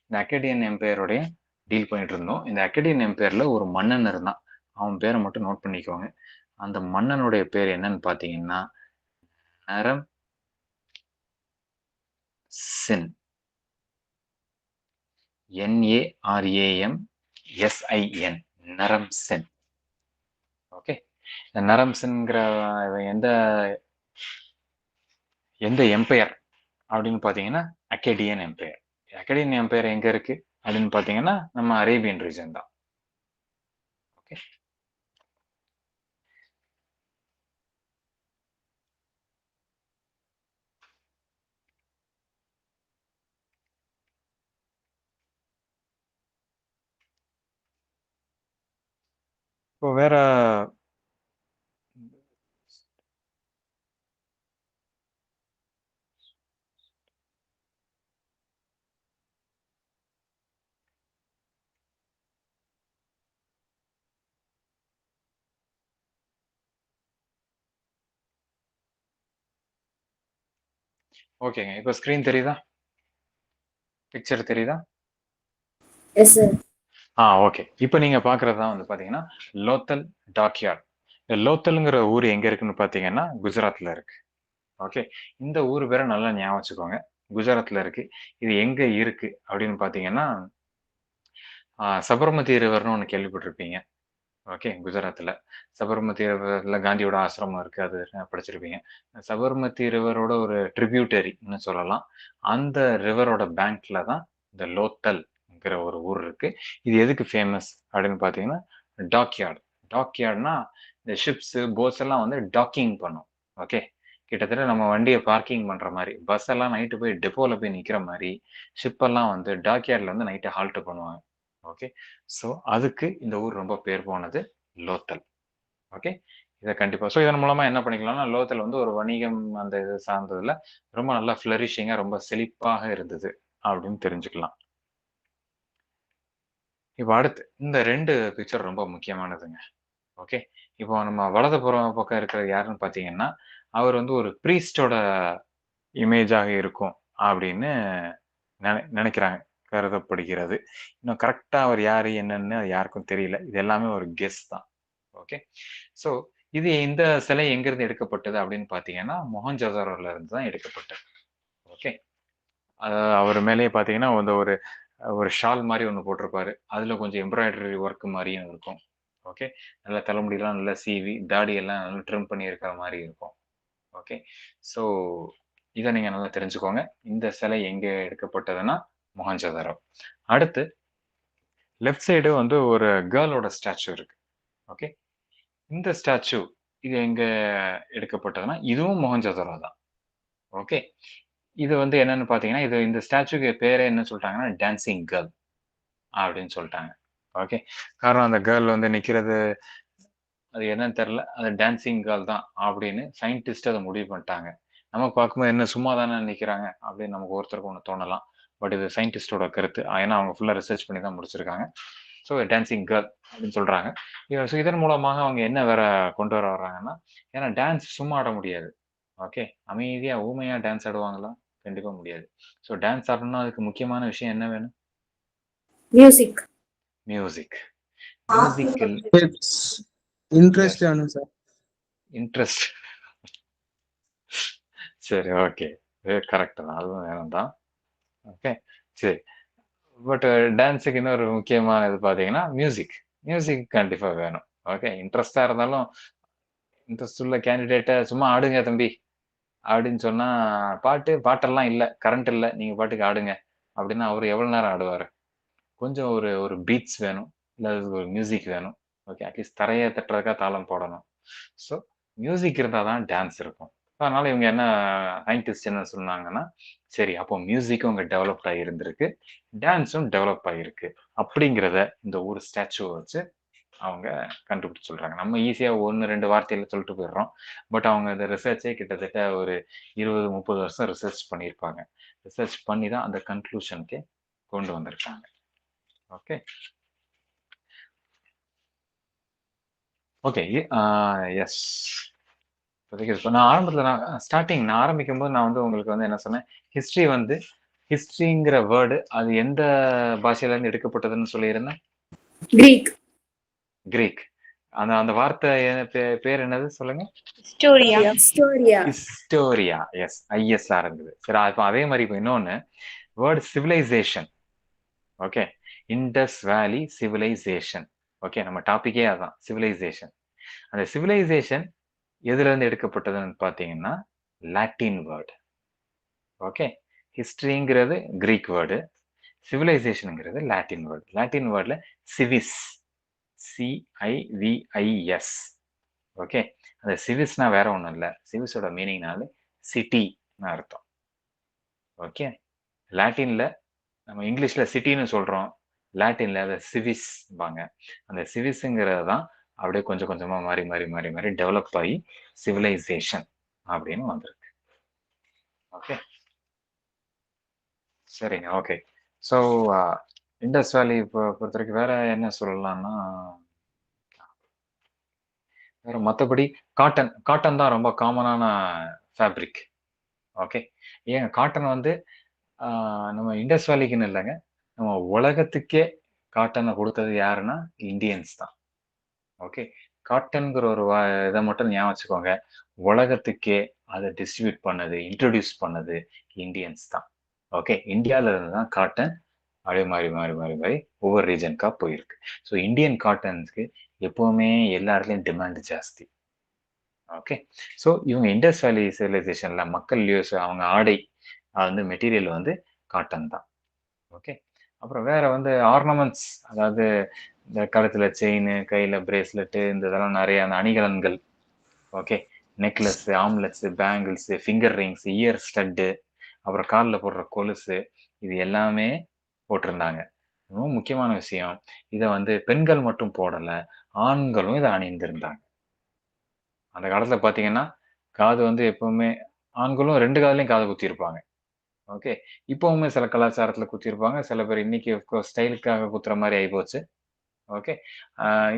இந்த அக்கேடியன் எம்பையரோடைய டீல் பண்ணிட்டு இருந்தோம். இந்த அக்கேடியன் எம்பையர்ல ஒரு மன்னன் இருந்தான், அவன் பேரை மட்டும் நோட் பண்ணிக்கோங்க. அந்த மன்னனுடைய பேர் என்னன்னு பாத்தீங்கன்னா நரம் சின். NARAMSIN, நரம் சென். ஓகே, இந்த நரம் சென்ங்கிற எந்த எந்த எம்பையர் அப்படின்னு பாத்தீங்கன்னா அக்கேடியன் எம்பையர். அக்கேடியன் எம்பையர் எங்க இருக்கு அப்படின்னு பாத்தீங்கன்னா நம்ம அரேபியன் ரீஜன் தான். ஓகே, இப்போ வேற ஓகேங்க, இப்போ ஸ்கிரீன் தெரியுதா, பிக்சர் தெரியுதா? Yes sir. ஓகே, இப்போ நீங்க பாக்குறது தான் வந்து பாத்தீங்கன்னா லோத்தல் டாக்யார்ட். இந்த லோத்தல்ங்கிற ஊர் எங்க இருக்குன்னு பாத்தீங்கன்னா குஜராத்ல இருக்கு. ஓகே, இந்த ஊர் பேரை நல்லா ஞாபகம் வச்சுக்கோங்க, குஜராத்ல இருக்கு. இது எங்க இருக்கு அப்படின்னு பாத்தீங்கன்னா சபர்மதி ரிவர்னு ஒன்று கேள்விப்பட்டிருப்பீங்க. ஓகே, குஜராத்ல சபர்மதி ரிவர்ல காந்தியோட ஆசிரமம் இருக்கு, அது படிச்சிருப்பீங்க. சபர்மதி ரிவரோட ஒரு ட்ரிபியூட்டரின்னு சொல்லலாம். அந்த ரிவரோட பேங்க்ல தான் இந்த லோத்தல்ங்கிற ஒரு ஊர் இருக்கு. இது எதுக்கு ஃபேமஸ் அப்படின்னு பாத்தீங்கன்னா டாக்யார்டு. டாக்யார்ட்னா இந்த ஷிப்ஸ் போட்ஸ் எல்லாம் வந்து டாக்கிங் பண்ணும். ஓகே, கிட்டத்தட்ட நம்ம வண்டியை பார்க்கிங் பண்ற மாதிரி, பஸ் எல்லாம் நைட்டு போய் டெப்போல போய் நிக்கிற மாதிரி ஷிப் எல்லாம் வந்து டாக்யார்ட்ல வந்து நைட்டு ஹால்ட் பண்ணுவாங்க. ஓகே, ஸோ அதுக்கு இந்த ஊர் ரொம்ப பேர் போனது லோத்தல். ஓகே, இதை கண்டிப்பா, ஸோ இதன் மூலமா என்ன பண்ணிக்கலாம்னா லோத்தல் வந்து ஒரு வணிகம் அந்த இது சார்ந்ததுல ரொம்ப நல்லா ஃபிளரிஷிங்கா ரொம்ப செழிப்பாக இருந்தது அப்படின்னு தெரிஞ்சுக்கலாம். இப்போ அடுத்து இந்த 2 பிக்சர் ரொம்ப முக்கியமானதுங்க. ஓகே, இப்போ நம்ம வலதுபுறம் பக்கம் இருக்கிறது யாருன்னு பாத்தீங்கன்னா அவர் வந்து ஒரு பிரீஸ்டோட இமேஜாக இருக்கும் அப்படின்னு நினைக்கிறாங்க, கருதப்படுகிறது. இன்னும் கரெக்டா அவர் யாரு என்னன்னு அது யாருக்கும் தெரியல, இது எல்லாமே ஒரு கெஸ் தான். ஓகே, ஸோ இது இந்த சிலை எங்கிருந்து எடுக்கப்பட்டது அப்படின்னு பார்த்தீங்கன்னா மொஹஞ்சதாரோல இருந்து தான் எடுக்கப்பட்டது. ஓகே. அவர் மேலேயே பார்த்தீங்கன்னா வந்து ஒரு ஒரு ஷால் மாதிரி ஒன்று போட்டிருப்பாரு. அதில் கொஞ்சம் எம்ப்ராய்டரி ஒர்க் மாதிரியும் இருக்கும். ஓகே. நல்லா தலைமுடியெல்லாம் நல்லா சீவி தாடியெல்லாம் நல்லா ட்ரிம் பண்ணி இருக்கிற மாதிரி இருக்கும். ஓகே. ஸோ இதை நீங்கள் நல்லா தெரிஞ்சுக்கோங்க. இந்த சிலை எங்கே எடுக்கப்பட்டதுன்னா மொஹஞ்சதாரோ. அடுத்து லெஃப்ட் சைடு வந்து ஒரு கேர்ளோட ஸ்டாச்சு இருக்கு. ஓகே. இந்த ஸ்டாச்சு இது எங்க எடுக்கப்பட்டதுன்னா இதுவும் மொஹஞ்சதாரோ தான். ஓகே. இது வந்து என்னன்னு பார்த்தீங்கன்னா இது இந்த ஸ்டாச்சுக்கு பேரே என்ன சொல்லிட்டாங்கன்னா டான்சிங் கேர்ள் அப்படின்னு சொல்லிட்டாங்க. ஓகே. காரணம் அந்த கேர்ள் வந்து நிற்கிறது அது என்னன்னு தெரில. அது டான்சிங் கேர்ள் தான் அப்படின்னு சயின்டிஸ்ட் அதை முடிவு பண்ணிட்டாங்க. நமக்கு பார்க்கும்போது என்ன சும்மா தானே நிற்கிறாங்க அப்படின்னு நமக்கு ஒருத்தருக்கு ஒன்று தோணலாம். பட் இது சயின்டிஸ்டோட கருத்து. ஏன்னா அவங்க ஃபுல்லாக ரிசர்ச் பண்ணி தான் முடிச்சிருக்காங்க. ஸோ டான்சிங் கேர்ள் அப்படின்னு சொல்கிறாங்க. ஸோ இதன் மூலமாக அவங்க என்ன வேற கொண்டு வர்றாங்கன்னா ஏன்னா டான்ஸ் சும்மா ஆட முடியாது. ஓகே. அமைதியா ஊமையா டான்ஸ் ஆடுவாங்களா? கண்டிப்பா முடியாது. ஸோ டான்ஸ் ஆடணும்னா அதுக்கு முக்கியமான விஷயம் என்ன வேணும்? மியூசிக். மியூசிக். மியூசிக்கல் இன்ட்ரெஸ்ட் வேணும் சார். இன்ட்ரெஸ்ட். சரி, ஓகே. கரெக்ட் தான். அதுவும் வேணும் தான். ஓகே. சரி. பட் டான்ஸுக்கு இன்னொரு முக்கியமான இது பார்த்தீங்கன்னா மியூசிக். மியூசிக் கண்டிப்பா வேணும். ஓகே. இன்ட்ரெஸ்டா இருந்தாலும் இன்ட்ரெஸ்ட் உள்ள கேண்டிடேட்ட சும்மா ஆடுங்க தம்பி அப்படின்னு சொன்னா பாட்டெல்லாம் இல்ல. கரண்ட் இல்ல. நீங்க பாட்டுக்கு ஆடுங்க. அப்படின்னா அவரு எவ்வளவு நேரம் ஆடுவாரு? கொஞ்சம் ஒரு ஒரு பீட்ஸ் வேணும். இல்ல ஒரு மியூசிக் வேணும். ஓகே. அட்லீஸ்ட் தரைய தட்டுறதுக்கா தாளம் போடணும். ஸோ மியூசிக் இருந்தா தான் டான்ஸ் இருக்கும். அதனால இவங்க என்ன சயின்டிஸ்ட் என்ன சொன்னாங்கன்னா, சரி அப்போ மியூசிக்கும் அங்க டெவலப்ட் ஆகியிருந்திருக்கு. டான்ஸும் டெவலப் ஆகியிருக்கு. அப்படிங்கிறத இந்த ஒரு ஸ்டாச்சுவ வச்சு அவங்க கண்டுபிடிச்சு சொல்றாங்க. நம்ம ஈஸியா 1, 2 வார்த்தையில சொல்லிட்டு போயிடுறோம். பட் அவங்க இந்த ரிசர்ச்சே கிட்டத்தட்ட ஒரு 20, 30 வருஷம் ரிசர்ச் பண்ணியிருப்பாங்க. ரிசர்ச் பண்ணி தான் அந்த கன்க்ளூஷனுக்கே கொண்டு வந்திருக்காங்க. ஓகே. ஓகே. எஸ். இப்போதைக்கு இப்போ நான் ஆரம்பத்துல நான் ஆரம்பிக்கும்போது நான் வந்து உங்களுக்கு வந்து என்ன சொன்னேன், ஹிஸ்ட்ரி வந்து ஹிஸ்ட்ரிங்கிற வேர்டு அது எந்த பாஷையில இருந்து எடுக்கப்பட்டதுன்னு சொல்லியிருந்தேன்? கிரீக். கிரீக். அந்த அந்த வார்த்தை பேர் என்னது சொல்லுங்க? Historia. ஹிஸ்டோரியா. ஹிஸ்டோரியா. எஸ். ஐஎஸ்ஆ இருந்தது. சரி இப்போ அதே மாதிரி இப்போ இன்னொன்னு word civilisation. Okay. Indies valley civilisation. Okay. நம்ம டாபிக்கே அதான் சிவிலைசேஷன். அந்த சிவிலைசேஷன் எதுல இருந்து எடுக்கப்பட்டதுன்னு பார்த்தீங்கன்னா லாட்டின் வேர்டு. ஓகே. ஹிஸ்டரிங்கிறது கிரீக் வேர்டு. சிவிலைசேஷனுங்கிறது லாட்டின் வேர்டு. லாட்டின் வேர்டில் சிவிஸ். சிஐவிஐஎஸ். ஓகே. அந்த சிவிஸ்னா வேற ஒன்றும் இல்லை. சிவிஸோட மீனிங்னாலே சிட்டின்னு அர்த்தம். ஓகே. லாட்டின்ல நம்ம இங்கிலீஷ்ல சிட்டின்னு சொல்றோம். லாட்டின்ல அதை சிவிஸ் பாங்க. அந்த சிவிஸ்ங்கிறது தான் அப்படியே கொஞ்சம் கொஞ்சமா மாறி மாறி மாறி மாறி டெவலப் ஆகி சிவிலைசேஷன் அப்படின்னு வந்திருக்கு. ஓகே. சரிங்க. ஓகே. ஸோ இண்டஸ் வேலி பொறுத்த வரைக்கும் வேற என்ன சொல்லலாம்னா வேற மற்றபடி காட்டன் தான் ரொம்ப காமனான ஃபேப்ரிக். ஓகே. ஏங்க காட்டன் வந்து நம்ம இண்டஸ் வேலிக்குன்னு இல்லைங்க. நம்ம உலகத்துக்கே காட்டனை கொடுத்தது யாருன்னா இந்தியன்ஸ் தான். ஓகே. காட்டன்கிற ஒரு இதை மட்டும் ஞாபகம் வச்சுக்கோங்க. உலகத்துக்கே அதை டிஸ்ட்ரிபியூட் பண்ணது இன்ட்ரடியூஸ் பண்ணது இந்தியன்ஸ் தான். ஓகே. இந்தியாவில இருந்து தான் காட்டன் அப்படியே மாறி மாறி மாறி மாறி ஒவ்வொரு ரீஜனுக்கா போயிருக்கு. ஸோ இந்தியன் காட்டன்ஸ்க்கு எப்பவுமே எல்லா இடத்துலையும் டிமாண்ட் ஜாஸ்தி. ஓகே. ஸோ இவங்க இண்டஸ் வேலி சிவிலைசேஷன்ல மக்கள் யூஸ் அவங்க ஆடை வந்து மெட்டீரியல் வந்து காட்டன் தான். ஓகே. அப்புறம் வேற வந்து ஆர்னமெண்ட்ஸ் அதாவது இந்த கழுத்துல செயின் கையில பிரேஸ்லெட்டு இந்த இதெல்லாம் நிறைய அந்த அணிகலன்கள். Okay. Necklace omelettes bangles finger rings year stud அப்புறம் காலில் போடுற கொலுசு இது எல்லாமே போட்டிருந்தாங்க. ரொம்ப முக்கியமான விஷயம் இதை வந்து பெண்கள் மட்டும் போடல ஆண்களும் இதை அணிந்திருந்தாங்க. அந்த காலத்துல பாத்தீங்கன்னா காது வந்து எப்பவுமே ஆண்களும் 2 காதுலயும் காது குத்திருப்பாங்க. ஓகே. இப்பவுமே சில கலாச்சாரத்துல குத்திருப்பாங்க. சில பேர் இன்னைக்கு ஸ்டைலுக்காக குத்துற மாதிரி ஆயிப்போச்சு. ஓகே.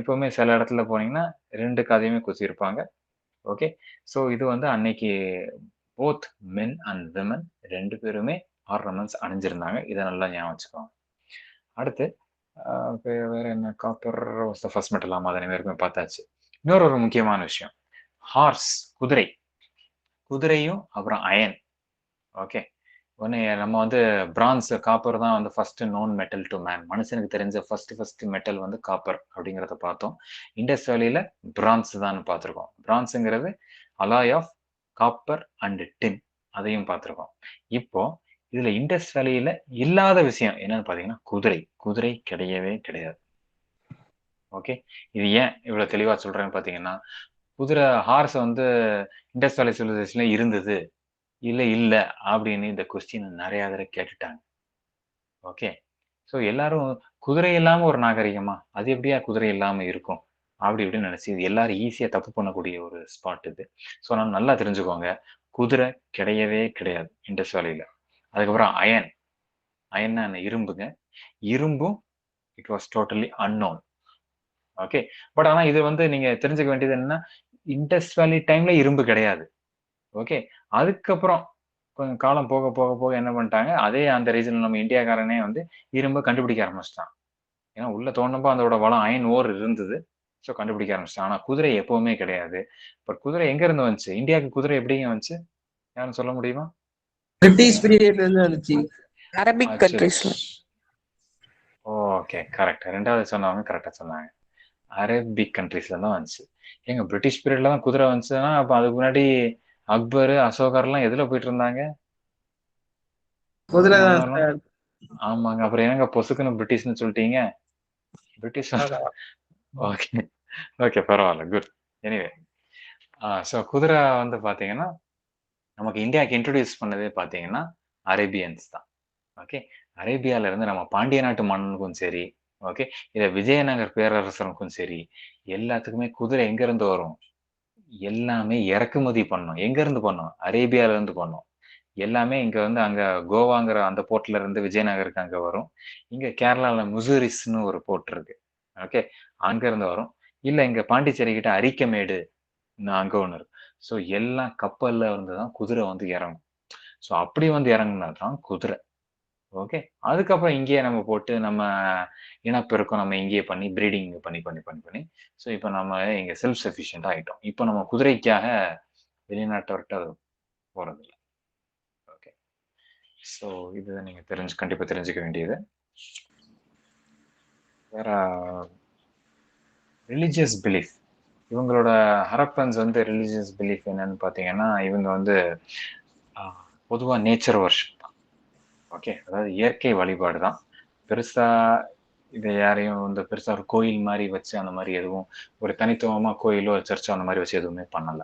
இப்பவுமே சில இடத்துல போனீங்கன்னா 2 காதையுமே குத்திருப்பாங்க. ஓகே. ஸோ இது வந்து அன்னைக்கு போத் மென் அண்ட் விமன் 2 பேருமே ஆர்னமெண்ட்ஸ் அணிஞ்சிருந்தாங்க. இதை நல்லா ஞாபகம் வச்சுக்கோங்க. அடுத்து வேற என்ன காப்பர் ஃபர்ஸ்ட் மெட்டல் ஆமா அதை பேருக்குமே பார்த்தாச்சு. இன்னொரு ஒரு முக்கியமான விஷயம் ஹார்ஸ் குதிரை, குதிரையும் அப்புறம் அயன். ஓகே, ஒன்று நம்ம வந்து பிரான்ஸ் காப்பர் தான் வந்து first known metal to man. மனுஷனுக்கு தெரிஞ்ச ஃபர்ஸ்ட் மெட்டல் வந்து காப்பர் அப்படிங்கிறத பார்த்தோம். இண்டஸ் வேலியில பிரான்ஸ் தான் பார்த்துருக்கோம். பிரான்ஸுங்கிறது alloy of copper and tin, அதையும் பார்த்துருக்கோம். இப்போ இதுல இண்டஸ் வேலியில இல்லாத விஷயம் என்னன்னு பாத்தீங்கன்னா குதிரை. குதிரை கிடையவே கிடையாது. ஓகே, இது ஏன் இவ்வளவு தெளிவா சொல்றேன்னு பாத்தீங்கன்னா, குதிரை ஹார்ஸ் வந்து இண்டஸ் வேலி சிவிலைசேஷன்ல இருந்தது இல்ல அப்படின்னு இந்த கொஸ்டின் நிறைய தடவை கேட்டுட்டாங்க. ஓகே, ஸோ எல்லாரும் குதிரை இல்லாம ஒரு நாகரிகமா, அது எப்படியா குதிரை இல்லாம இருக்கும் அப்படி இப்படின்னு நினைச்சு இது எல்லாரும் ஈஸியா தப்பு பண்ணக்கூடிய ஒரு ஸ்பாட் இது. ஸோ நான் நல்லா தெரிஞ்சுக்கோங்க, குதிரை கிடையவே கிடையாது இண்டஸ் வேலியில. அதுக்கப்புறம் அயன், அயன்னா என்ன? இரும்புங்க. இரும்பும் it was totally unknown. Okay, but ஆனா இது வந்து நீங்க தெரிஞ்சுக்க வேண்டியது என்னன்னா, இண்டஸ் வேலி டைம்ல இரும்பு கிடையாது. ஓகே, அதுக்கப்புறம் கொஞ்சம் காலம் போக போக போக என்ன பண்ணிட்டாங்க, அதே அந்த ரீசன்ல நம்ம இந்தியாக்காரனே வந்து இரும்பை கண்டுபிடிக்க ஆரம்பிச்சிட்டான். ஏன்னா உள்ள தோணும்போ அதோட வளம் அயன் ஓர் இருந்தது. ஸோ கண்டுபிடிக்க ஆரம்பிச்சிட்டான். ஆனா குதிரை எப்பவுமே கிடையாது. பட் குதிரை எங்க இருந்து வந்துச்சு? இந்தியாவுக்கு குதிரை எப்படிங்க வந்துச்சு? யாரும் சொல்ல முடியுமா? பிரிட்டிஷ் பீரியட்ல இருந்து வந்துச்சு. அரபிக் கண்ட்ரீஸ்ல. Okay, correct. ரெண்டாவது சொன்னவங்க கரெக்டா சொன்னாங்க. அரேபிக் கண்ட்ரீஸ்ல தான் வந்துச்சு. ஏங்க பிரிட்டிஷ் பீரியட்ல தான் குதிரை வந்துச்சுன்னா, அப்ப அதுக்கு முன்னாடி அக்பர், அசோகர் எல்லாம் எதுல போயிட்டு இருந்தாங்க? குதிரை எங்க தான் வந்தாலும் சார். ஆமாங்க. அப்புறம் என்னங்க பொசுக்குன்னு பிரிட்டிஷ்னு சொல்லிட்டீங்க? பிரிட்டிஷ் ஓகே, ஓகே, பரவாயில்ல, குட். எனிவே, ஸோ குதிரை வந்து பாத்தீங்கன்னா நமக்கு இந்தியாவுக்கு இன்ட்ரோடியூஸ் பண்ணதே பாத்தீங்கன்னா அரேபியன்ஸ் தான். ஓகே, அரேபியால இருந்து நம்ம பாண்டிய நாட்டு மன்னனுக்கும் சரி, ஓகே, இத விஜயநகர் பேரரசனுக்கும் சரி, எல்லாத்துக்குமே குதிரை எங்க இருந்து வரும்? எல்லாமே இறக்குமதி பண்ணோம். எங்க இருந்து பண்ணோம்? அரேபியால இருந்து பண்ணோம். எல்லாமே இங்க வந்து அங்க கோவாங்கிற அந்த போர்ட்ல இருந்து விஜயநகருக்கு அங்க வரும். இங்க கேரளால முசூரிஸ்னு ஒரு போர்ட் இருக்கு. ஓகே, அங்க இருந்து வரும். இல்ல இங்க பாண்டிச்சேரி கிட்ட அரிக்கமேடு அங்க ஒண்ணு இருக்கு. ஸோ எல்லாம் கப்பல்ல இருந்து தான் குதிரை வந்து இறங்கும். ஸோ அப்படி வந்து இறங்குனது தான் குதிரை. ஓகே, அதுக்கப்புறம் இங்கேயே நம்ம போட்டு நம்ம இனப்பெருக்கம் நம்ம இங்கேயே பண்ணி பிரீடிங் பண்ணி பண்ணி பண்ணி பண்ணி ஸோ இப்போ நம்ம இங்க செல்ஃப் சஃபிஷியன்ட் ஆயிட்டோம். இப்போ நம்ம குதிரைக்காக வெளிநாட்டவர்கிட்ட போறதில்ல. ஓகே, ஸோ இது நீங்க கண்டிப்பா தெரிஞ்சுக்க வேண்டியது. வேற ரிலிஜியஸ் பிலீஃப், இவங்களோட ஹரப்பன்ஸ் வந்து ரிலிஜியஸ் பிலீஃப் என்னன்னு பாத்தீங்கன்னா, இவங்க வந்து பொதுவா நேச்சர் வர்ஷிப் தான். ஓகே, அதாவது இயற்கை வழிபாடு தான். பெருசா இதை யாரையும் வந்து பெருசா ஒரு கோயில் மாதிரி வச்சு அந்த மாதிரி எதுவும் ஒரு தனித்துவமா கோயிலோ சர்ச்சோ அந்த மாதிரி வச்சு எதுவுமே பண்ணல.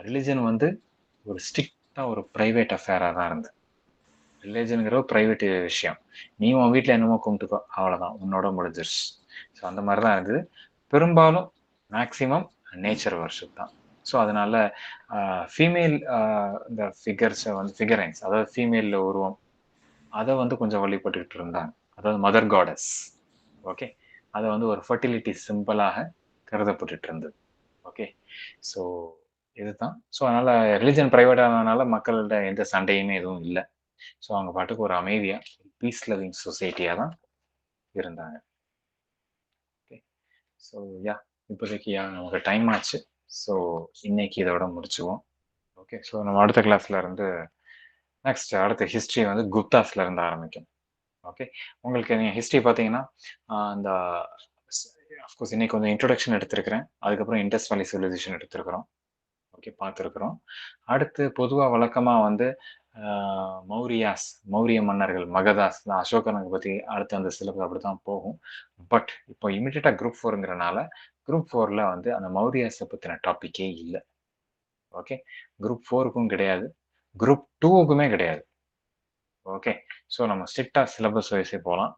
ரிலிஜன் வந்து ஒரு ஸ்ட்ரிக்டா ஒரு பிரைவேட் அஃபேரா தான் இருந்தது. ரிலிஜனுங்கிற ஒரு பிரைவேட் விஷயம். நீ உன் வீட்டுல என்னமோ கும்பிட்டுக்கோ, அவ்வளவுதான், உன்னோட முடிஞ்சிருச்சு. ஸோ அந்த மாதிரி தான் இருந்தது. பெரும்பாலும் மேக்சிமம் நேச்சர் வர்ஷிப் தான். ஸோ அதனால ஃபீமேல் இந்த ஃபிகர்ஸை வந்து ஃபிகரைன்ஸ், அதாவது ஃபீமேல்ல உருவம், அதை வந்து கொஞ்சம் வழிபட்டுக்கிட்டு இருந்தாங்க. அதாவது மதர் காடஸ். ஓகே, அதை வந்து ஒரு ஃபர்டிலிட்டி சிம்பிளாக கருதப்பட்டுட்டு இருந்தது. ஓகே, ஸோ இதுதான். ஸோ அதனால ரிலிஜன் பிரைவேட் ஆனதுனால மக்கள்கிட்ட எந்த சண்டையுமே எதுவும் இல்லை. ஸோ அவங்க பாட்டுக்கு ஒரு அமைதியா பீஸ் லவிங் சொசைட்டியா தான் இருந்தாங்க. ஓகே, ஸோ யா, இப்போதைக்கு நமக்கு டைம் ஆச்சு. ஸோ இன்னைக்கு இதோட முடிச்சுவோம். ஓகே, ஸோ நம்ம அடுத்த கிளாஸ்ல இருந்து நெக்ஸ்ட் அடுத்த ஹிஸ்ட்ரி வந்து குப்தாஸ்ல இருந்து ஆரம்பிக்கும். ஓகே, உங்களுக்கு நீங்க ஹிஸ்ட்ரி பார்த்தீங்கன்னா இந்த அஃப்கோர்ஸ் இன்னைக்கு கொஞ்சம் இன்ட்ரோடக்ஷன் எடுத்திருக்கிறேன். அதுக்கப்புறம் இண்டஸ் வேலி சிவிலைசேஷன் எடுத்திருக்கிறோம். ஓகே, பார்த்துருக்குறோம். அடுத்து பொதுவாக வழக்கமாக வந்து மௌரியாஸ், மௌரிய மன்னர்கள், மகதாஸ், அசோகனுக்கு பற்றி அடுத்து அந்த சிலபஸ் அப்படி தான் போகும். பட் இப்போ இமிடியட்டாக குரூப் 4ங்கிறனால குரூப் 4ல வந்து அந்த மௌரியாஸை பற்றின டாப்பிக்கே இல்லை. ஓகே, குரூப் 4க்கும் கிடையாது, குரூப் 2க்குமே கிடையாது. ஓகே, ஸோ நம்ம ஸ்ட்ரிக்டாக சிலபஸ் வைஸே போகலாம்.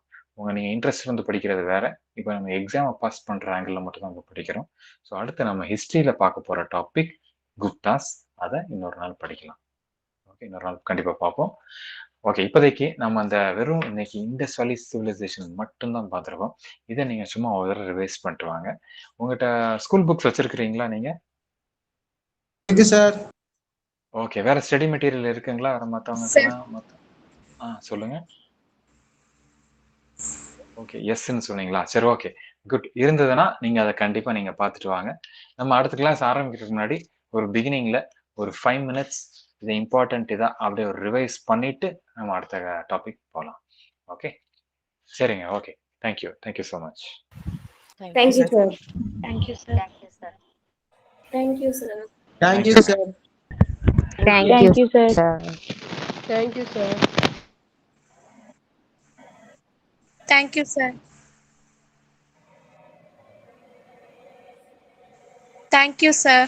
நீங்கள் இன்ட்ரெஸ்ட் வந்து படிக்கிறது வேற. இப்போ நம்ம எக்ஸாமை பாஸ் பண்ணுற ஆங்கிளில் மட்டும் தான் நம்ம படிக்கிறோம். ஸோ அடுத்து நம்ம ஹிஸ்ட்ரியில் பார்க்க போகிற டாபிக் குப்தாஸ். அதை இன்னொரு நாள் படிக்கலாம். ஓகே, இன்னொரு நாள் கண்டிப்பாக பார்ப்போம். ஓகே, இப்போதைக்கு நம்ம அந்த வெறும் இன்னைக்கு இண்டஸ் வேலி சிவிலைசேஷன் மட்டும்தான் பார்த்துருக்கோம். இதை நீங்கள் சும்மா ஒரு தடவை ரிவைஸ் பண்ணிட்டு வாங்க. உங்கள்கிட்ட ஸ்கூல் புக்ஸ் வச்சிருக்கிறீங்களா நீங்கள்? இருக்கு சார். ஓகே, வேற ஸ்டடி மெட்டீரியல் இருக்குங்களா வேற மற்றவங்களுக்குலாம்? சொல்லுங்க. ஓகே, எஸ்ன்னு சொன்னீங்களா? சரி, ஓகே, குட். இருந்ததுன்னா நீங்க அதை கண்டிப்பா நீங்க பார்த்துட்டு வாங்க. நம்ம அடுத்த கிளாஸ் ஆரம்பிக்கிறதுக்கு முன்னாடி ஒரு பிகினிங்ல ஒரு 5 மினிட்ஸ் இது இம்பார்ட்டன்ட் இதா அப்படியே ஒரு ரிவைஸ் பண்ணிட்டு நம்ம அடுத்த டாபிக் போகலாம். ஓகே, சரிங்க. Okay, thank you so much. Thank you sir. Thank you, sir. Thank you sir. Thank you sir. Thank you, sir. Thank you, sir. Thank you, sir. Thank you, sir.